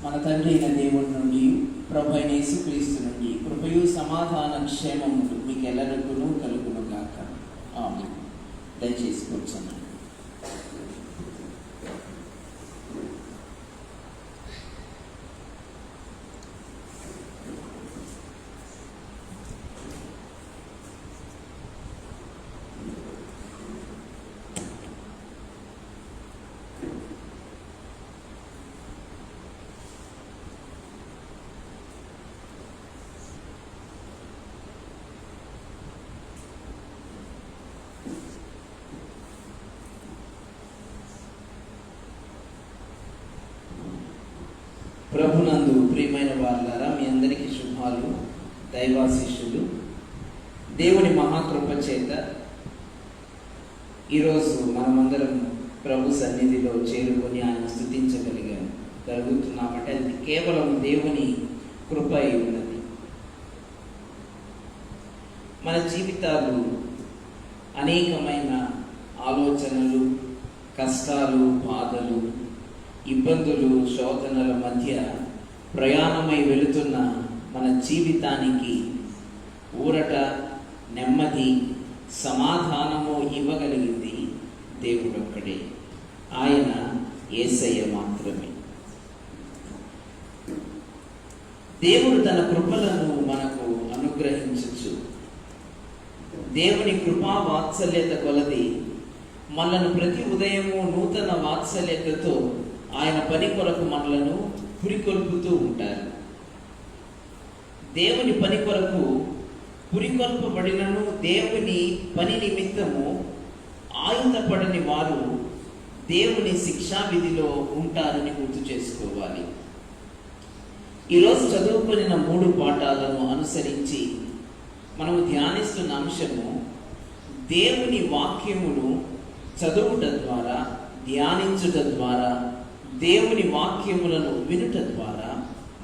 మన తండ్రి అయిన దేవుడి నుండి, ప్రభు అయిన యేసుక్రీస్తు నుండి కృపయు సమాధాన క్షేమములు మీకు ఎల్లరికూను కలుగును గాక. ఆమేన్. దయచేసి కూర్చోండి. ప్రభునందు ప్రియమైన వారులారా, మీ అందరికీ శుభాలు, దైవాశీస్సులు. దేవుని మహాకృప చేత ఈరోజు మనమందరం ప్రభు సన్నిధిలో చేరుకొని ఆయన స్తుతించగలుగుతున్నామంటే అది కేవలం దేవుని కృప అయి ఉన్నది. మన జీవితాలు అనేకమైన ఆలోచనలు, కష్టాలు, బాధలు, ఇబ్బందులు, శోధనల మధ్య ప్రయాణమై వెళుతున్న మన జీవితానికి ఊరట, నెమ్మది, సమాధానము ఇవ్వగలిగింది దేవుడొక్కడే. ఆయన యేసయ్య మాత్రమే. దేవుడు తన కృపలను మనకు అనుగ్రహించచ్చు. దేవుని కృపా వాత్సల్యత కొలది మనలను ప్రతి ఉదయము నూతన వాత్సల్యతతో ఆయన పని కొరకు మనలను పురికొల్పుతూ ఉంటారు. దేవుని పని కొరకు పురికొల్పబడినను దేవుని పని నిమిత్తము ఆయుధపడని వారు దేవుని శిక్షా విధిలో ఉంటారని గుర్తు చేసుకోవాలి. ఈరోజు చదువుకున్న 3 పాఠాలను అనుసరించి మనము ధ్యానిస్తున్న అంశము దేవుని వాక్యమును చదువుట ద్వారా, ధ్యానించుట ద్వారా, దేవుని వాక్యములను వినుట ద్వారా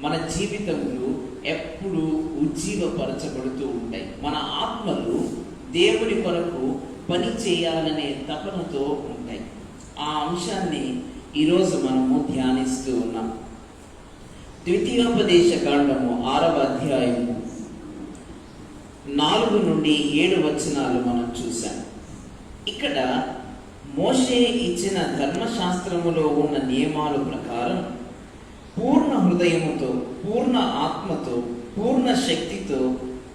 మన జీవితములు ఎప్పుడు ఉజ్జీవపరచబడుతూ ఉంటాయి. మన ఆత్మలు దేవుని కొరకు పని చేయాలనే తపనతో ఉంటాయి. ఆ అంశాన్ని ఈరోజు మనము ధ్యానిస్తూ ఉన్నాం. ద్వితీయోపదేశ కాండము 6వ అధ్యాయము 4 నుండి 7 వచనాలు మనం చూసాం. ఇక్కడ మోషే ఇచ్చిన ధర్మశాస్త్రములో ఉన్న నియమాల ప్రకారం పూర్ణ హృదయముతో, పూర్ణ ఆత్మతో, పూర్ణ శక్తితో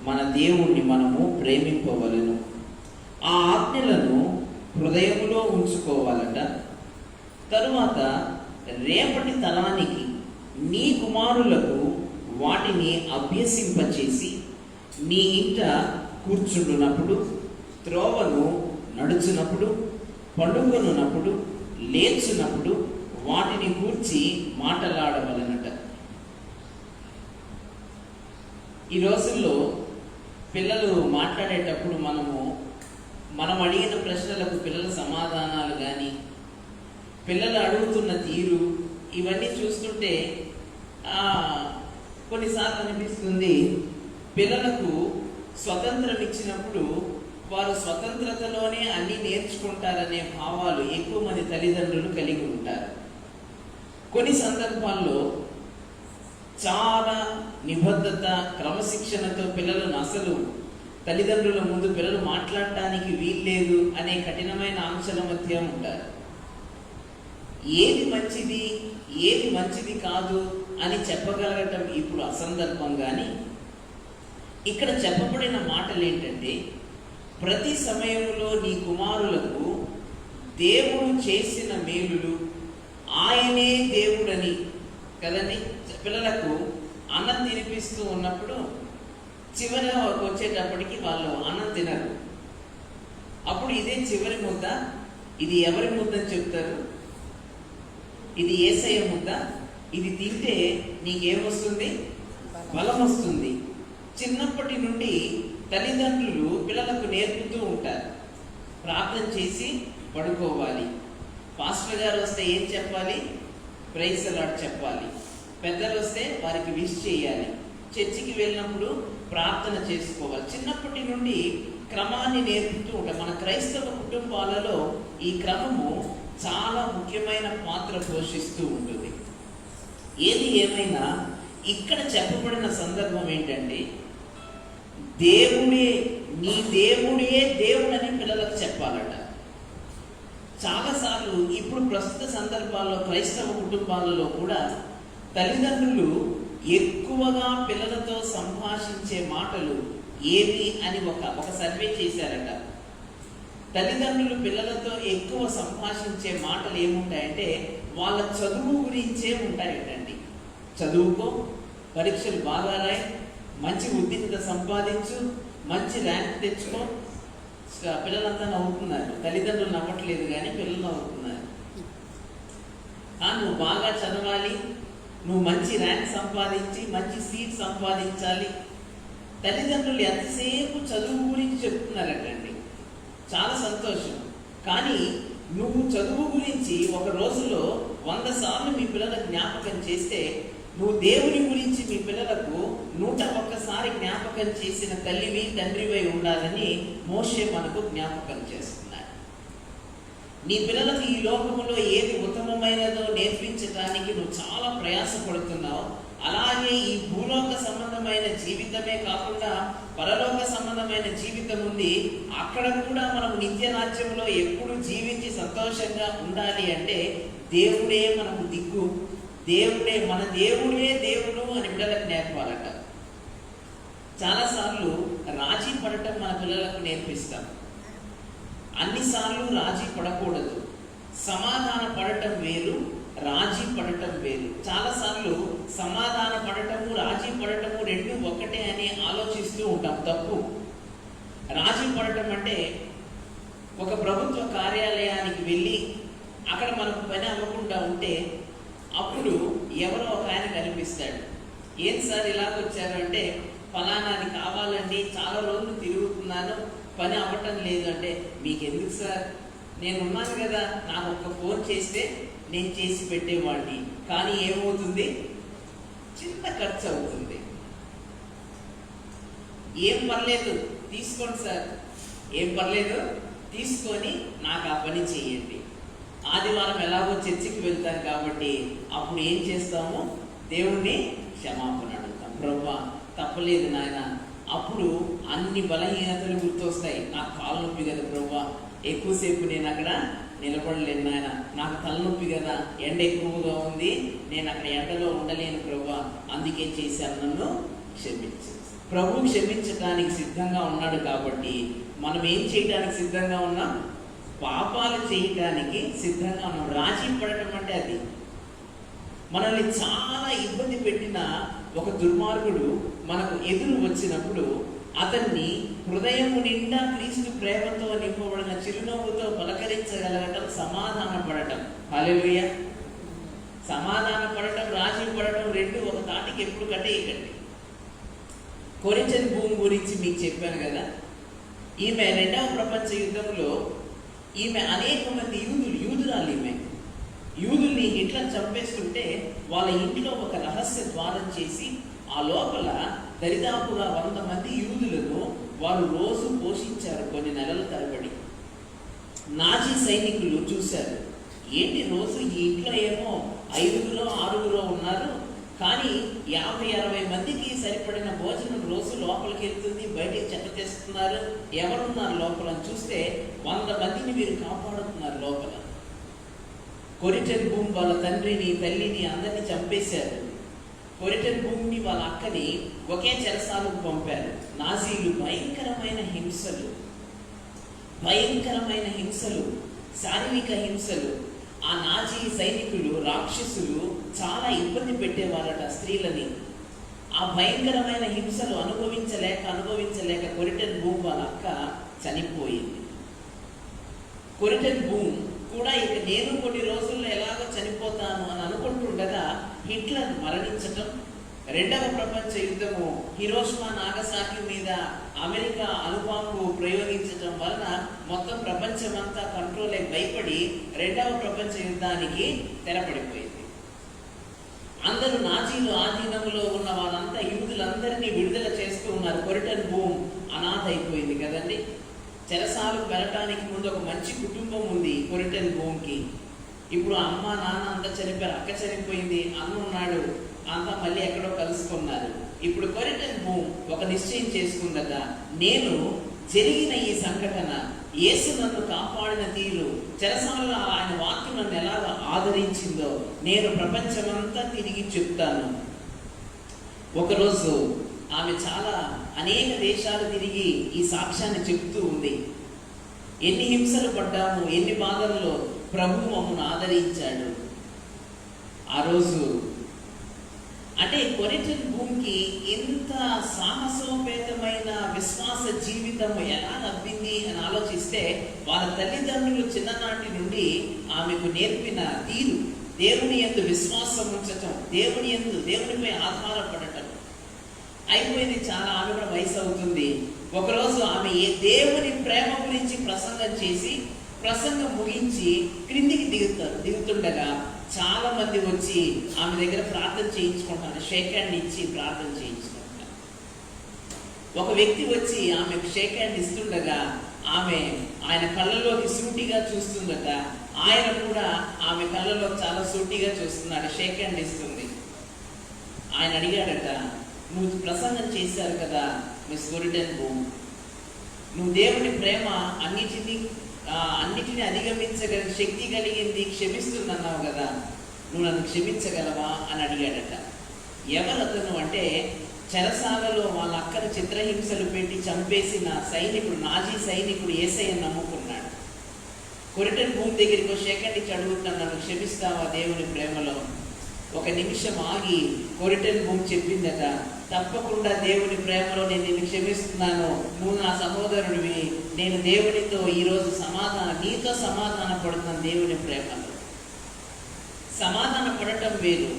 మన దేవుణ్ణి మనము ప్రేమింపవలెను. ఆ ఆజ్ఞలను హృదయములో ఉంచుకోవాలట. తరువాత రేపటి తరానికి నీ కుమారులకు వాటిని అభ్యసింపచేసి నీ ఇంట కూర్చుండునప్పుడు, త్రోవను నడుచునప్పుడు, పండుకొనున్నప్పుడు, లేచినప్పుడు వాటిని గూర్చి మాటలాడవలనట. ఈ రోజుల్లో పిల్లలు మాట్లాడేటప్పుడు మనం అడిగిన ప్రశ్నలకు పిల్లల సమాధానాలు కానీ, పిల్లలు అడుగుతున్న తీరు, ఇవన్నీ చూస్తుంటే కొన్నిసార్లు అనిపిస్తుంది పిల్లలకు స్వతంత్రం ఇచ్చినప్పుడు వారు స్వతంత్రతలోనే అన్ని నేర్చుకుంటారనే భావాలు ఎక్కువ మంది తల్లిదండ్రులు కలిగి ఉంటారు. కొన్ని సందర్భాల్లో చాలా నిబద్ధత, క్రమశిక్షణతో పిల్లలను అసలు తల్లిదండ్రుల ముందు పిల్లలు మాట్లాడటానికి వీల్లేదు అనే కఠినమైన ఆంక్షల మధ్య ఉంటారు. ఏది మంచిది, ఏది మంచిది కాదు అని చెప్పగలగటం ఇప్పుడు అసందర్భం. కానీ ఇక్కడ చెప్పబడిన మాటలు ఏంటంటే, ప్రతి సమయంలో నీ కుమారులకు దేవుడు చేసిన మేలులు, ఆయనే దేవుడని కదండి పిల్లలకు అన్నం తినిపిస్తూ ఉన్నప్పుడు చివరి వచ్చేటప్పటికి వాళ్ళు అన్నం తినరు. అప్పుడు ఇదే చివరి ముద్ద, ఇది ఎవరి ముద్ద అని చెప్తారు? ఇది యేసయ్య ముద్ద. ఇది తింటే నీకేమొస్తుంది? బలం వస్తుంది. చిన్నప్పటి నుండి తల్లిదండ్రులు పిల్లలకు నేర్పుతూ ఉంటారు. ప్రార్థన చేసి పడుకోవాలి. పాస్టర్ గారు వస్తే ఏం చెప్పాలి? ప్రైజ్ ది లార్డ్ చెప్పాలి. పెద్దలు వస్తే వారికి విష్ చేయాలి. చర్చికి వెళ్ళినప్పుడు ప్రార్థన చేసుకోవాలి. చిన్నప్పటి నుండి క్రమాన్ని నేర్పుతూ ఉంటాం. మన క్రైస్తవ కుటుంబాలలో ఈ క్రమము చాలా ముఖ్యమైన పాత్ర పోషిస్తూ ఉంటుంది. ఏది ఏమైనా ఇక్కడ చెప్పబడిన సందర్భం ఏంటంటే, దేవుడే నీ దేవుడే దేవుడని పిల్లలకు చెప్పాలట. చాలాసార్లు ఇప్పుడు ప్రస్తుత సందర్భాల్లో క్రైస్తవ కుటుంబాలలో కూడా తల్లిదండ్రులు ఎక్కువగా పిల్లలతో సంభాషించే మాటలు ఏవి అని ఒక సర్వే చేశారట. తల్లిదండ్రులు పిల్లలతో ఎక్కువ సంభాషించే మాటలు ఏముంటాయంటే వాళ్ళ చదువు గురించే ఉంటాయటండి. చదువుకో, పరీక్షలు బాగా రాయి, మంచి ఉత్తీర్ణత సంపాదించు, మంచి ర్యాంక్ తెచ్చుకో. పిల్లలంతా నవ్వుతున్నారు, తల్లిదండ్రులు నవ్వట్లేదు కానీ పిల్లలు నవ్వుతున్నారు. నువ్వు బాగా చదవాలి, నువ్వు మంచి ర్యాంక్ సంపాదించి మంచి సీట్ సంపాదించాలి. తల్లిదండ్రులు ఎంతసేపు చదువు గురించి చెప్తున్నారటండి. చాలా సంతోషం. కానీ నువ్వు చదువు గురించి ఒక రోజులో 100 సార్లు మీ పిల్లలకు జ్ఞాపకం చేస్తే, నువ్వు దేవుని గురించి మీ పిల్లలకు 101 జ్ఞాపకం చేసిన తల్లివి తండ్రివై ఉండాలని మోషే మనకు జ్ఞాపకం చేస్తున్నాడు. నీ పిల్లలకు ఈ లోకములో ఏది ఉత్తమమైనదో నేర్పించడానికి నువ్వు చాలా ప్రయాసపడుతున్నావు. అలాగే ఈ భూలోక సంబంధమైన జీవితమే కాకుండా పరలోక సంబంధమైన జీవితం ఉంది. అక్కడ కూడా మనం నిత్య రాజ్యంలో ఎప్పుడు జీవించి సంతోషంగా ఉండాలి అంటే దేవుడే మనకు దిక్కు, దేవుడే మన దేవుడే దేవుడు అని పిల్లలకు నేర్పాలట. చాలాసార్లు రాజీ పడటం మన పిల్లలకు నేర్పిస్తాం. అన్నిసార్లు రాజీ పడకూడదు. సమాధాన పడటం వేరు, రాజీ పడటం వేరు. చాలాసార్లు సమాధాన పడటము రాజీ పడటము రెండు ఒకటే అని ఆలోచిస్తూ ఉంటాం. తప్పు. రాజీ పడటం అంటే ఒక ప్రభుత్వ కార్యాలయానికి వెళ్ళి అక్కడ మనకు పని అవ్వకుండా ఉంటే అప్పుడు ఎవరో ఒక ఆయన కనిపిస్తాడు. ఏం సార్ ఇలాగొచ్చారు అంటే, ఫలానాది కావాలండి, చాలా రోజులు తిరుగుతున్నాను, పని అవ్వటం లేదు అంటే, మీకెందుకు సార్, నేను ఉన్నాను కదా, నాకు ఒక ఫోన్ చేస్తే నేను చేసి పెట్టేవాడిని. కానీ ఏమవుతుంది, చిన్న ఖర్చు అవుతుంది. ఏం పర్లేదు తీసుకోండి సార్, ఏం పర్లేదు తీసుకొని నాకు ఆ పని చేయండి. ఆదివారం ఎలాగో చర్చికి వెళ్తాను కాబట్టి అప్పుడు ఏం చేస్తాము, దేవుణ్ణి క్షమాపణ అడుగుతాం. ప్రభువా తప్పలేదు నాయన. అప్పుడు అన్ని బలహీనతలు గుర్తొస్తాయి. నాకు కాలు నొప్పి కదా ప్రభువా, ఎక్కువసేపు నేను అక్కడ నిలబడలేను నాయన, నాకు తలనొప్పి కదా, ఎండ ఎక్కువగా ఉంది, నేను అక్కడ ఎండలో ఉండలేను ప్రభువా, అందుకే చేశాను, నన్ను క్షమించు. ప్రభు క్షమించడానికి సిద్ధంగా ఉన్నాడు కాబట్టి మనం ఏం చేయడానికి సిద్ధంగా ఉన్నాం, పాపాలు చేయటానికి సిద్ధంగా ఉన్నాం. రాజీ పడటం అంటే అది. మనల్ని చాలా ఇబ్బంది పెట్టిన ఒక దుర్మార్గుడు మనకు ఎదురు వచ్చినప్పుడు అతన్ని హృదయం నిండా క్రీస్తు ప్రేమతో నింపబడిన చిరునవ్వుతో పలకరించగలగటం సమాధాన పడటం. హల్లెలూయా. సమాధాన పడటం, రాజీ పడటం రెండు ఒక తాటికి ఎప్పుడు కట్టేయకండి. కొరింథీ భూమి గురించి మీకు చెప్పాను కదా. ఈమె 2వ ప్రపంచ యుద్ధంలో ఈమె అనేక మంది యూదురాలు యూదుల్ని హిట్లర్ చంపేస్తుంటే వాళ్ళ ఇంట్లో ఒక రహస్య ద్వారం చేసి ఆ లోపల దరిదాపుగా 100 మంది యూదులను వారు రోజు పోషించారు కొన్ని నెలల తరబడి. నాజీ సైనికులు చూశారు, ఏంటి రోజు ఈ ఇంట్లో ఏమో 5గురో 6గురో ఉన్నారు, కానీ 50-60 మందికి సరిపడిన భోజనం రోజు లోపలికి వెళ్తుంది, బయటికి చెత్త తెస్తున్నారు, ఎవరున్నారు లోపల చూస్తే 100 మందిని మీరు కాపాడుతున్నారు లోపల. కొరింథీ భూమి వాళ్ళ తండ్రిని తల్లిని అందరినీ చంపేశారు. కొరింథీ భూమిని వాళ్ళ అక్కని ఒకే చెరసాలకు పంపారు. నాజీలు భయంకరమైన హింసలు, శారీరక హింసలు. ఆ నాజీ సైనికులు రాక్షసులు చాలా ఇబ్బంది పెట్టేవారట స్త్రీలని. ఆ భయంకరమైన హింసలు అనుభవించలేక కొరింథీ భూమి వాళ్ళ అక్క చనిపోయింది. కొరింథీ భూమి కూడా ఇక నేను కొన్ని రోజుల్లో ఎలాగో చనిపోతాను అని అనుకుంటుండగా హిట్లర్ మరణించటం, 2వ ప్రపంచ యుద్ధము హిరోషిమా నాగసాకి మీద అమెరికా అణుబాంబు ప్రయోగించడం వలన మొత్తం ప్రపంచమంతా కంట్రోల్ అయి భయపడి 2వ ప్రపంచ యుద్ధానికి తెరపడిపోయింది. అందరూ నాజీలు ఆధీనంలో ఉన్న వాళ్ళంతా యూదులందరినీ విడుదల చేస్తూ ఉన్నారు. కొరింథీ భూమి అనాథ అయిపోయింది కదండి. చెరసాలకు వెళ్ళటానికి ముందు ఒక మంచి కుటుంబం ఉంది కొరింథీ భూమికి. ఇప్పుడు అమ్మ నాన్న అంతా చనిపోయారు, అక్క చనిపోయింది, అన్న ఉన్నాడు, అంతా మళ్ళీ ఎక్కడో కలుసుకున్నారు. ఇప్పుడు కొరిటన్ భూమ్ ఒక నిశ్చయం చేసుకుందట, నేను జరిగిన ఈ సంఘటన, యేసు నన్ను కాపాడిన తీరు, చెరసాలలో ఆయన వాక్యం నన్ను ఎలాగ ఆదరించిందో నేను ప్రపంచమంతా తిరిగి చెప్తాను. ఒకరోజు ఆమె చాలా అనేక దేశాలు తిరిగి ఈ సాక్ష్యాన్ని చెప్తూ ఉంది. ఎన్ని హింసలు పడ్డాము, ఎన్ని బాధల్లో ప్రభు మమ్మల్ని ఆదరించాడు. ఆ రోజు అంటే కొరిటన్ భూమికి ఇంత సాహసోపేతమైన విశ్వాస జీవితం ఎలా నవ్వింది అని ఆలోచిస్తే, వాళ్ళ తల్లిదండ్రులు చిన్ననాటి నుండి ఆమెకు నేర్పిన తీరు, దేవుని యందు విశ్వాసం ఉంచటం, దేవునిపై ఆధారపడటం అయిపోయింది. చాలా ఆమె కూడా వయసు అవుతుంది. ఒకరోజు ఆమె దేవుని ప్రేమ గురించి ప్రసంగం చేసి, ప్రసంగం ముగించి క్రిందికి దిగుతుండగా చాలా మంది వచ్చి ఆమె దగ్గర ప్రార్థన చేయించుకుంటారు, షేక్ హ్యాండ్ ఇచ్చి ప్రార్థన చేయించుకుంటారు. ఒక వ్యక్తి వచ్చి ఆమెకు షేక్ హ్యాండ్ ఇస్తుండగా ఆమె ఆయన కళ్ళలోకి సూటిగా చూస్తుందట. ఆయన కూడా ఆమె కళ్ళలో చాలా సూటిగా చూస్తున్నాడు, షేక్ హ్యాండ్ ఇస్తుంది. ఆయన అడిగాడట, నువ్వు ప్రసంగం చేశారు కదా మిస్ కొరిటన్ భూమ్, నువ్వు దేవుని ప్రేమ అన్నిటిని అధిగమించగల శక్తి కలిగింది, క్షమిస్తుందన్నావు కదా, నువ్వు నన్ను క్షమించగలవా అని అడిగాడట. ఎవరు అతను అంటే, చెరసాలలో వాళ్ళ అక్కను చిత్రహింసలు పెట్టి చంపేసిన సైనికుడు, నాజీ సైనికుడు యేసయ్యను నమ్ముకున్నాడు. కొరిటన్ భూమి దగ్గరికి సెకండ్ ఇచ్చి అడుగుతున్నాను, నన్ను క్షమిస్తావా దేవుని ప్రేమలో? ఒక నిమిషం ఆగి కొరిటన్ భూమి చెప్పిందట, తప్పకుండా దేవుని ప్రేమలో నేను నిన్ను క్షమిస్తున్నాను, నువ్వు నా సహోదరుడివి, నేను దేవునితో ఈరోజు నీతో సమాధాన పడుతున్నాను. దేవుని ప్రేమలో సమాధాన పడటం వేరు,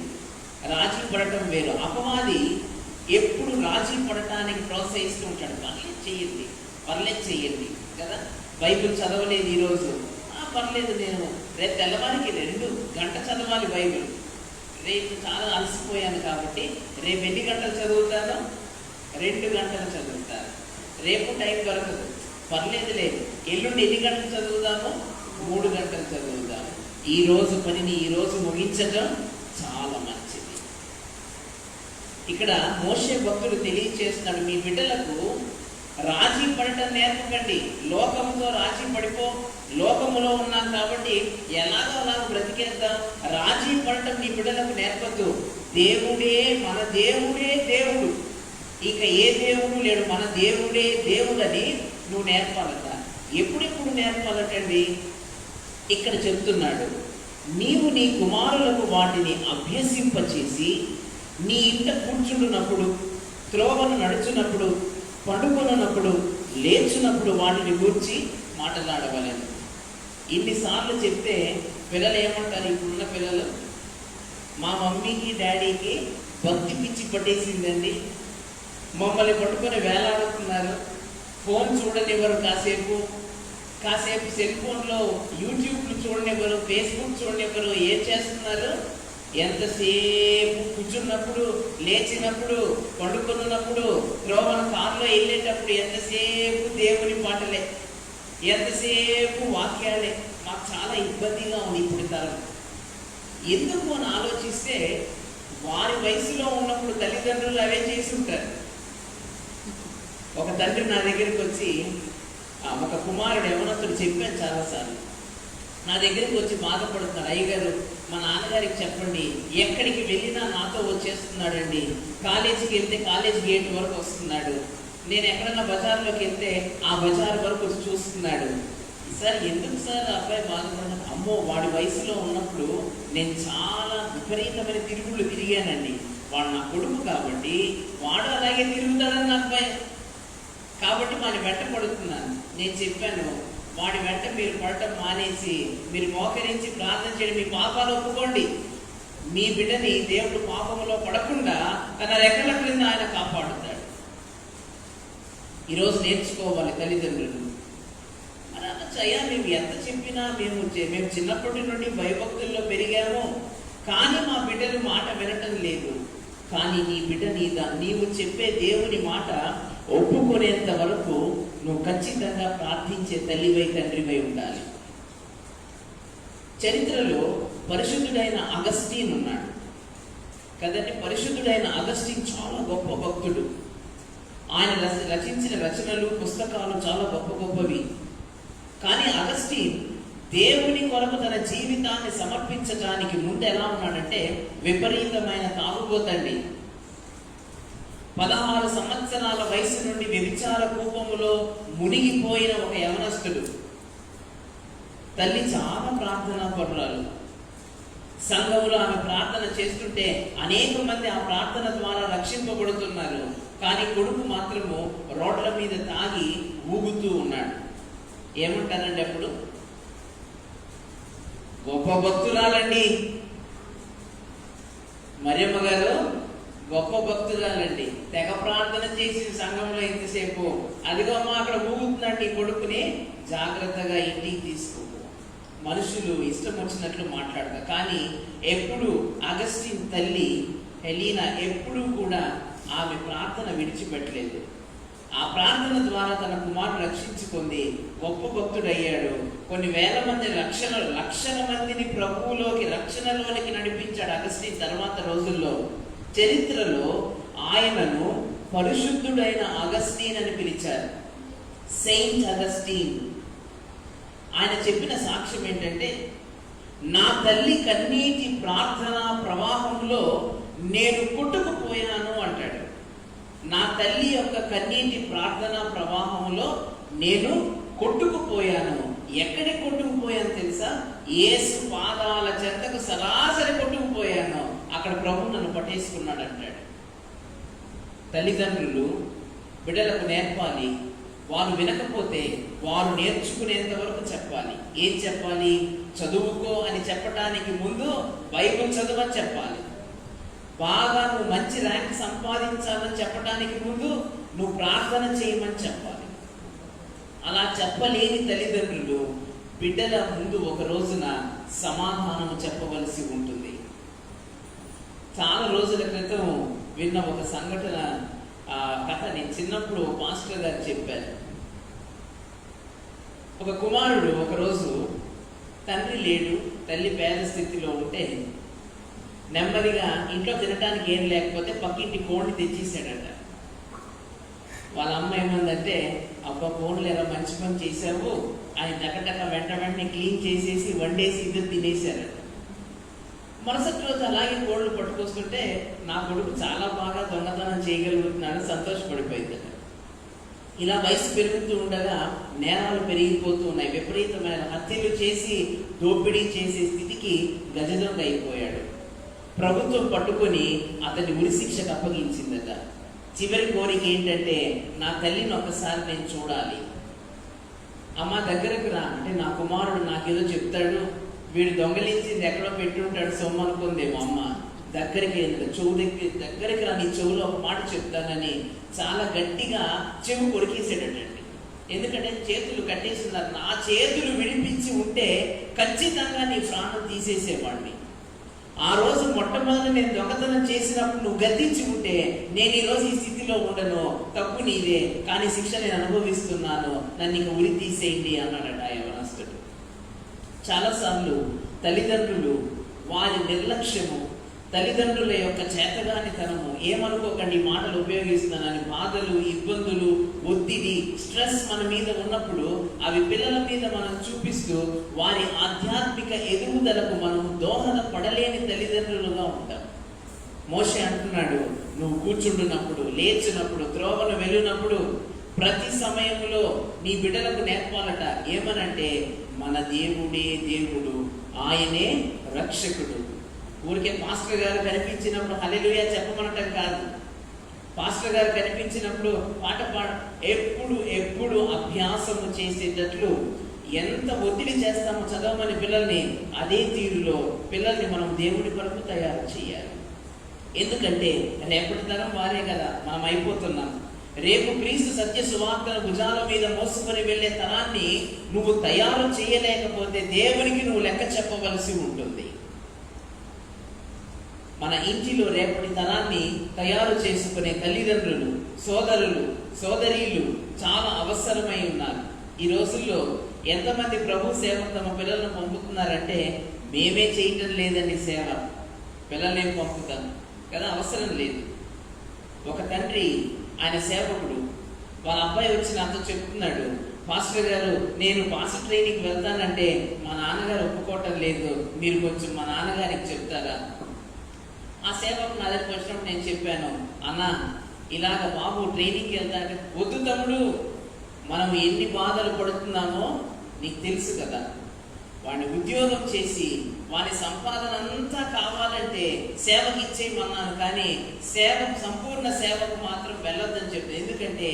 రాజీ పడటం వేరు. అపవాది ఎప్పుడు రాజీ పడటానికి ప్రోత్సహిస్తూ ఉంటాడు. పర్లేదు చెయ్యండి కదా, బైబిల్ చదవలేదు ఈరోజు, పర్లేదు, నేను రేపు తెల్లవారికి 2 గంటలు చదవాలి బైబిల్, రేపు చాలా అలసిపోయాను కాబట్టి రేపు ఎన్ని గంటలు చదువుతాను? 2 గంటలు చదువుతాను. రేపు టైం దొరకదు, పర్లేదులే, ఎల్లుండి ఎన్ని గంటలు చదువుతాము? 3 గంటలు చదువుతాము. ఈ రోజు పనిని ఈ రోజు ముగించడం చాలా మంచిది. ఇక్కడ మోషే భక్తుడు తెలియచేస్తున్నాడు, మీ బిడ్డలకు రాజీ పడటం నేర్పకండి, లోకముతో రాజీ పడిపో, లోకములో ఉన్నాం కాబట్టి ఎలాగో అలాగ బ్రతికేద్దాం, రాజీ పడటం నీ బిడ్డలకు నేర్పద్దు. మన దేవుడే దేవుడు, ఇక ఏ దేవుడు లేడు, మన దేవుడే దేవుడని నువ్వు నేర్పాలట. ఎప్పుడెప్పుడు నేర్పాలటండి? ఇక్కడ చెప్తున్నాడు, నీవు నీ కుమారులకు వాటిని అభ్యసింపచేసి, నీ ఇంట కూర్చుంటున్నప్పుడు, త్రోవను నడుచున్నప్పుడు, పండుకొనున్నప్పుడు, లేచున్నప్పుడు వాటిని గూర్చి మాట్లాడవలెను. ఇన్నిసార్లు చెప్తే పిల్లలు ఏమంటారు? ఇప్పుడున్న పిల్లలు, మా మమ్మీకి డాడీకి భక్తి పిచ్చి పట్టేసిందండి, మమ్మల్ని పట్టుకొని వేలాడుతున్నారు, ఫోన్ చూడనివ్వరు, కాసేపు సెల్ ఫోన్లో యూట్యూబ్లు చూడనివ్వరు, ఫేస్బుక్ చూడనివ్వరు. ఏం చేస్తున్నారు? ఎంతసేపు కూర్చున్నప్పుడు, లేచినప్పుడు, పండుకున్నప్పుడు, త్రోవన కారులో వెళ్ళేటప్పుడు ఎంతసేపు దేవుని పాటలే, ఎంతసేపు వాక్యాలే. మాకు చాలా ఇబ్బందిగా ఉంది ఇప్పుడు తరం. ఎందుకు అని ఆలోచిస్తే, వారి వయసులో ఉన్నప్పుడు తల్లిదండ్రులు అవే చేసి ఉంటారు. ఒక తండ్రి నా దగ్గరికి వచ్చి, ఒక కుమారుడు యవనస్తుడు, చెప్పాను చాలాసార్లు, నా దగ్గరికి వచ్చి బాధపడుతున్నాడు, అయ్యగారు మా నాన్నగారికి చెప్పండి, ఎక్కడికి వెళ్ళినా నాతో వచ్చేస్తున్నాడండి, కాలేజీకి వెళ్తే కాలేజ్ గేట్ వరకు వస్తున్నాడు, నేను ఎక్కడన్నా బజార్లోకి వెళ్తే ఆ బజార్ వరకు వచ్చి చూస్తున్నాడు. సార్ ఎందుకు సార్ అబ్బాయి బాధపడ్డాను? అమ్మో, వాడి వయసులో ఉన్నప్పుడు నేను చాలా విపరీతమైన తిరుగుళ్ళు తిరిగానండి, వాడు నా కొడుకు కాబట్టి వాడు అలాగే తిరుగుతాడని నాకు భయం, కాబట్టి వాడిని వెంట పడుతున్నాను. నేను చెప్పాను, వాడి వెంట మీరు పడటం మానేసి మీరు మోకరించి ప్రార్థన చేయడం, మీ పాపాలు ఒప్పుకోండి, మీ బిడ్డని దేవుడు పాపములో పడకుండా తన రెక్కల క్రింద ఆయన కాపాడుతాడు. ఈరోజు నేర్చుకోవాలి తల్లిదండ్రులు. మరి అయ్యా, మేము ఎంత చెప్పినా మేము చిన్నప్పటి నుండి భయభక్తుల్లో పెరిగాము, కానీ మా బిడ్డలు మాట వినటం లేదు. కానీ నీ బిడ్డ నీవు చెప్పే దేవుని మాట ఒప్పుకునేంత వరకు నువ్వు ఖచ్చితంగా ప్రార్థించే తల్లివై తండ్రివై ఉండాలి. చరిత్రలో పరిశుద్ధుడైన అగస్టీన్ ఉన్నాడు కదండి. పరిశుద్ధుడైన అగస్టీన్ చాలా గొప్ప భక్తుడు. ఆయన రచించిన రచనలు, పుస్తకాలు చాలా గొప్ప గొప్పవి. కానీ అగస్టీన్ దేవుని కొరకు తన జీవితాన్ని సమర్పించడానికి ముందు ఎలా ఉన్నాడంటే విపరీతమైన తాగుబోతండి. 16 సంవత్సరాల వయసు నుండి వ్యభిచార కూపములో మునిగిపోయిన ఒక యవనస్తుడు. తల్లి చాలా ప్రార్థనా పరురాలు. సంఘంలో ఆమె ప్రార్థన చేస్తుంటే అనేక మంది ఆ ప్రార్థన ద్వారా రక్షింపబడుతున్నారు. కానీ కొడుకు మాత్రము రోడ్ల మీద తాగి ఊగుతూ ఉన్నాడు. ఏమంటారండి అప్పుడు? గొప్ప భక్తురాలండి మరియమ్మ గారు, గొప్ప భక్తురాలండి. తెగ ప్రార్థన చేసి సంఘంలో ఎంతసేపు, అదిగో అమ్మ అక్కడ ఊగుతుందండి కొడుకుని, జాగ్రత్తగా ఇంటికి తీసుకో. మనుషులు ఇష్టం వచ్చినట్లు మాట్లాడతారు. కానీ ఎప్పుడు అగస్టిన్ తల్లి హెలీనా ఎప్పుడూ కూడా ఆమె ప్రార్థన విడిచిపెట్టలేదు. ఆ ప్రార్థన ద్వారా తన కుమారుడు రక్షించుకుంది, గొప్ప భక్తుడయ్యాడు. కొన్ని వేల మంది, లక్షల మందిని ప్రభువులోకి, రక్షణలోనికి నడిపించాడు అగస్టిన్. తర్వాత రోజుల్లో చరిత్రలో ఆయనను పరిశుద్ధుడైన అగస్టిన్ అని పిలిచారు, సెయింట్ అగస్టిన్. ఆయన చెప్పిన సాక్ష్యం ఏంటంటే, నా తల్లి కన్నీటి ప్రార్థన ప్రవాహంలో నేను కొట్టుకుపోయాను అంటాడు. నా తల్లి యొక్క కన్నీటి ప్రార్థన ప్రవాహంలో నేను కొట్టుకుపోయాను. ఎక్కడికి కొట్టుకుపోయాను తెలుసా? యేసు పాదాల చెంతకు సరాసరి కొట్టుకుపోయాను. అక్కడ ప్రభు నన్ను పట్టేసుకున్నాడు అంటాడు. తల్లిదండ్రులు బిడ్డలకు నేర్పాలి. వారు వినకపోతే వారు నేర్చుకునేంత వరకు చెప్పాలి. ఏం చెప్పాలి? చదువుకో అని చెప్పడానికి ముందు బైబిల్ చదువని చెప్పాలి. బాగా నువ్వు మంచి ర్యాంక్ సంపాదించాలని చెప్పడానికి ముందు నువ్వు ప్రార్థన చేయమని చెప్పాలి. అలా చెప్పలేని తల్లిదండ్రులు బిడ్డల ముందు ఒక రోజున సమాధానం చెప్పవలసి ఉంటుంది. చాలా రోజుల క్రితం విన్న ఒక సంఘటన కథ నేను చిన్నప్పుడు మాస్టర్ గారు చెప్పారు. ఒక కుమారుడు ఒకరోజు తండ్రి లేడు, తల్లి పేద స్థితిలో ఉంటే నెమ్మదిగా ఇంట్లో తినడానికి ఏం లేకపోతే పక్కింటి కోడిని తెచ్చేసాడట. వాళ్ళ అమ్మ ఏమందంటే, అబ్బా కోళ్ళు ఎలా మంచి పని చేసావు, ఆయన టకటక వెంటనే క్లీన్ చేసేసి వండేసి ఇద్దరు తినేశారట. మరుసటి రోజు అలాగే కోళ్ళు పట్టుకొస్తుంటే నా కొడుకు చాలా బాగా దొంగతనం చేయగలుగుతున్నాడని సంతోషపడిపోయిందట. ఇలా వయసు పెరుగుతూ ఉండగా నేరాలు పెరిగిపోతూ ఉన్నాయి. విపరీతమైన హత్యలు చేసి దోపిడీ చేసే స్థితికి గజదొంగ అయిపోయాడు. ప్రభుత్వం పట్టుకొని అతన్ని ఉరిశిక్షకు అప్పగించిందట. చివరి కోరిక ఏంటంటే, నా తల్లిని ఒక్కసారి నేను చూడాలి. అమ్మ దగ్గరకు రా అంటే, నా కుమారుడు నాకేదో చెప్తాడు, వీడు దొంగలించింది ఎక్కడో పెట్టుంటాడు సొమ్ము అనుకుందేమో అమ్మ. దగ్గరికి దగ్గరికి రా, నీ చెవులో ఒక మాట చెప్తానని చాలా గట్టిగా చెవు కొరికేసాడటండి. ఎందుకంటే చేతులు కట్టేస్తున్నారు. నా చేతులు విడిపించి ఉంటే ఖచ్చితంగా నీ ప్రాణం తీసేసేవాడిని. ఆ రోజు మొట్టమొదటి నేను దొంగతనం చేసినప్పుడు నువ్వు గద్దించి ఉంటే నేను ఈరోజు ఈ స్థితిలో ఉండను. తప్పు నీదే, కానీ శిక్ష నేను అనుభవిస్తున్నాను, నన్ను ఇక ఉరి తీసేయండి అన్నాడట ఆ యవనస్తుడు. చాలాసార్లు తల్లిదండ్రులు వారి నిర్లక్ష్యము, తల్లిదండ్రుల యొక్క చేతగానితనము, ఏమనుకోకండి మాటలు ఉపయోగిస్తున్నానని, బాధలు, ఇబ్బందులు, ఒత్తిడి, స్ట్రెస్ మన మీద ఉన్నప్పుడు అవి పిల్లల మీద మనం చూపిస్తూ వారి ఆధ్యాత్మిక ఎదుగుదలకు మనం దోహదపడలేని తల్లిదండ్రులుగా ఉంటాం. మోషే అంటున్నాడు, నువ్వు కూర్చుంటున్నప్పుడు, లేచినప్పుడు, త్రోవను వెళ్ళినప్పుడు ప్రతి సమయంలో నీ బిడ్డలకు నేర్పాలట. ఏమనంటే, మన దేవుడే దేవుడు, ఆయనే రక్షకుడు. ఊరికే పాస్టర్ గారు కనిపించినప్పుడు హల్లెలూయా చెప్పమనటం కాదు. పాస్టర్ గారు కనిపించినప్పుడు పాట ఎప్పుడు అభ్యాసము చేసేటట్లు ఎంత ఒత్తిడి చేస్తామో చదవమని పిల్లల్ని, అదే తీరులో పిల్లల్ని మనం దేవుడి కొరకు తయారు చేయాలి. ఎందుకంటే రేపటి తరం వారే కదా, మనం అయిపోతున్నాం. రేపు క్రీస్తు సత్య సువార్తను భుజాల మీద మోసుకొని వెళ్లే తరాన్ని నువ్వు తయారు చేయలేకపోతే దేవునికి నువ్వు లెక్క చెప్పవలసి ఉంటుంది. మన ఇంటిలో రేపటి తరాన్ని తయారు చేసుకునే తల్లిదండ్రులు, సోదరులు, సోదరీలు చాలా అవసరమై ఉన్నారు. ఈ రోజుల్లో ఎంతమంది ప్రభు సేవకు తమ పిల్లలను పంపుతున్నారంటే మేమే చేయటం లేదండి సేవ, పిల్లల్ని పంపుతాం కదా, అవసరం లేదు. ఒక తండ్రి, ఆయన సేవకుడు, వాళ్ళ అబ్బాయి వచ్చి నాతో చెప్తున్నాడు, పాస్టర్ గారు నేను పాస్టర్ ట్రైనింగ్కి వెళ్తానంటే మా నాన్నగారు ఒప్పుకోవటం లేదు, మీరు కొంచెం మా నాన్నగారికి చెప్తారా? ఆ సేవకు నా దగ్గరికి వచ్చినప్పుడు నేను చెప్పాను, అన్న ఇలాగ బాబు ట్రైనింగ్కి వెళ్తానంటే, వద్దు తమ్ముడు, మనం ఎన్ని బాధలు పడుతున్నామో నీకు తెలుసు కదా, వాడిని ఉద్యోగం చేసి వాని సంపాదన అంతా కావాలంటే సేవకి ఇచ్చేయమన్నాను, కానీ సంపూర్ణ సేవకు మాత్రం వెళ్ళొద్దని చెప్పి. ఎందుకంటే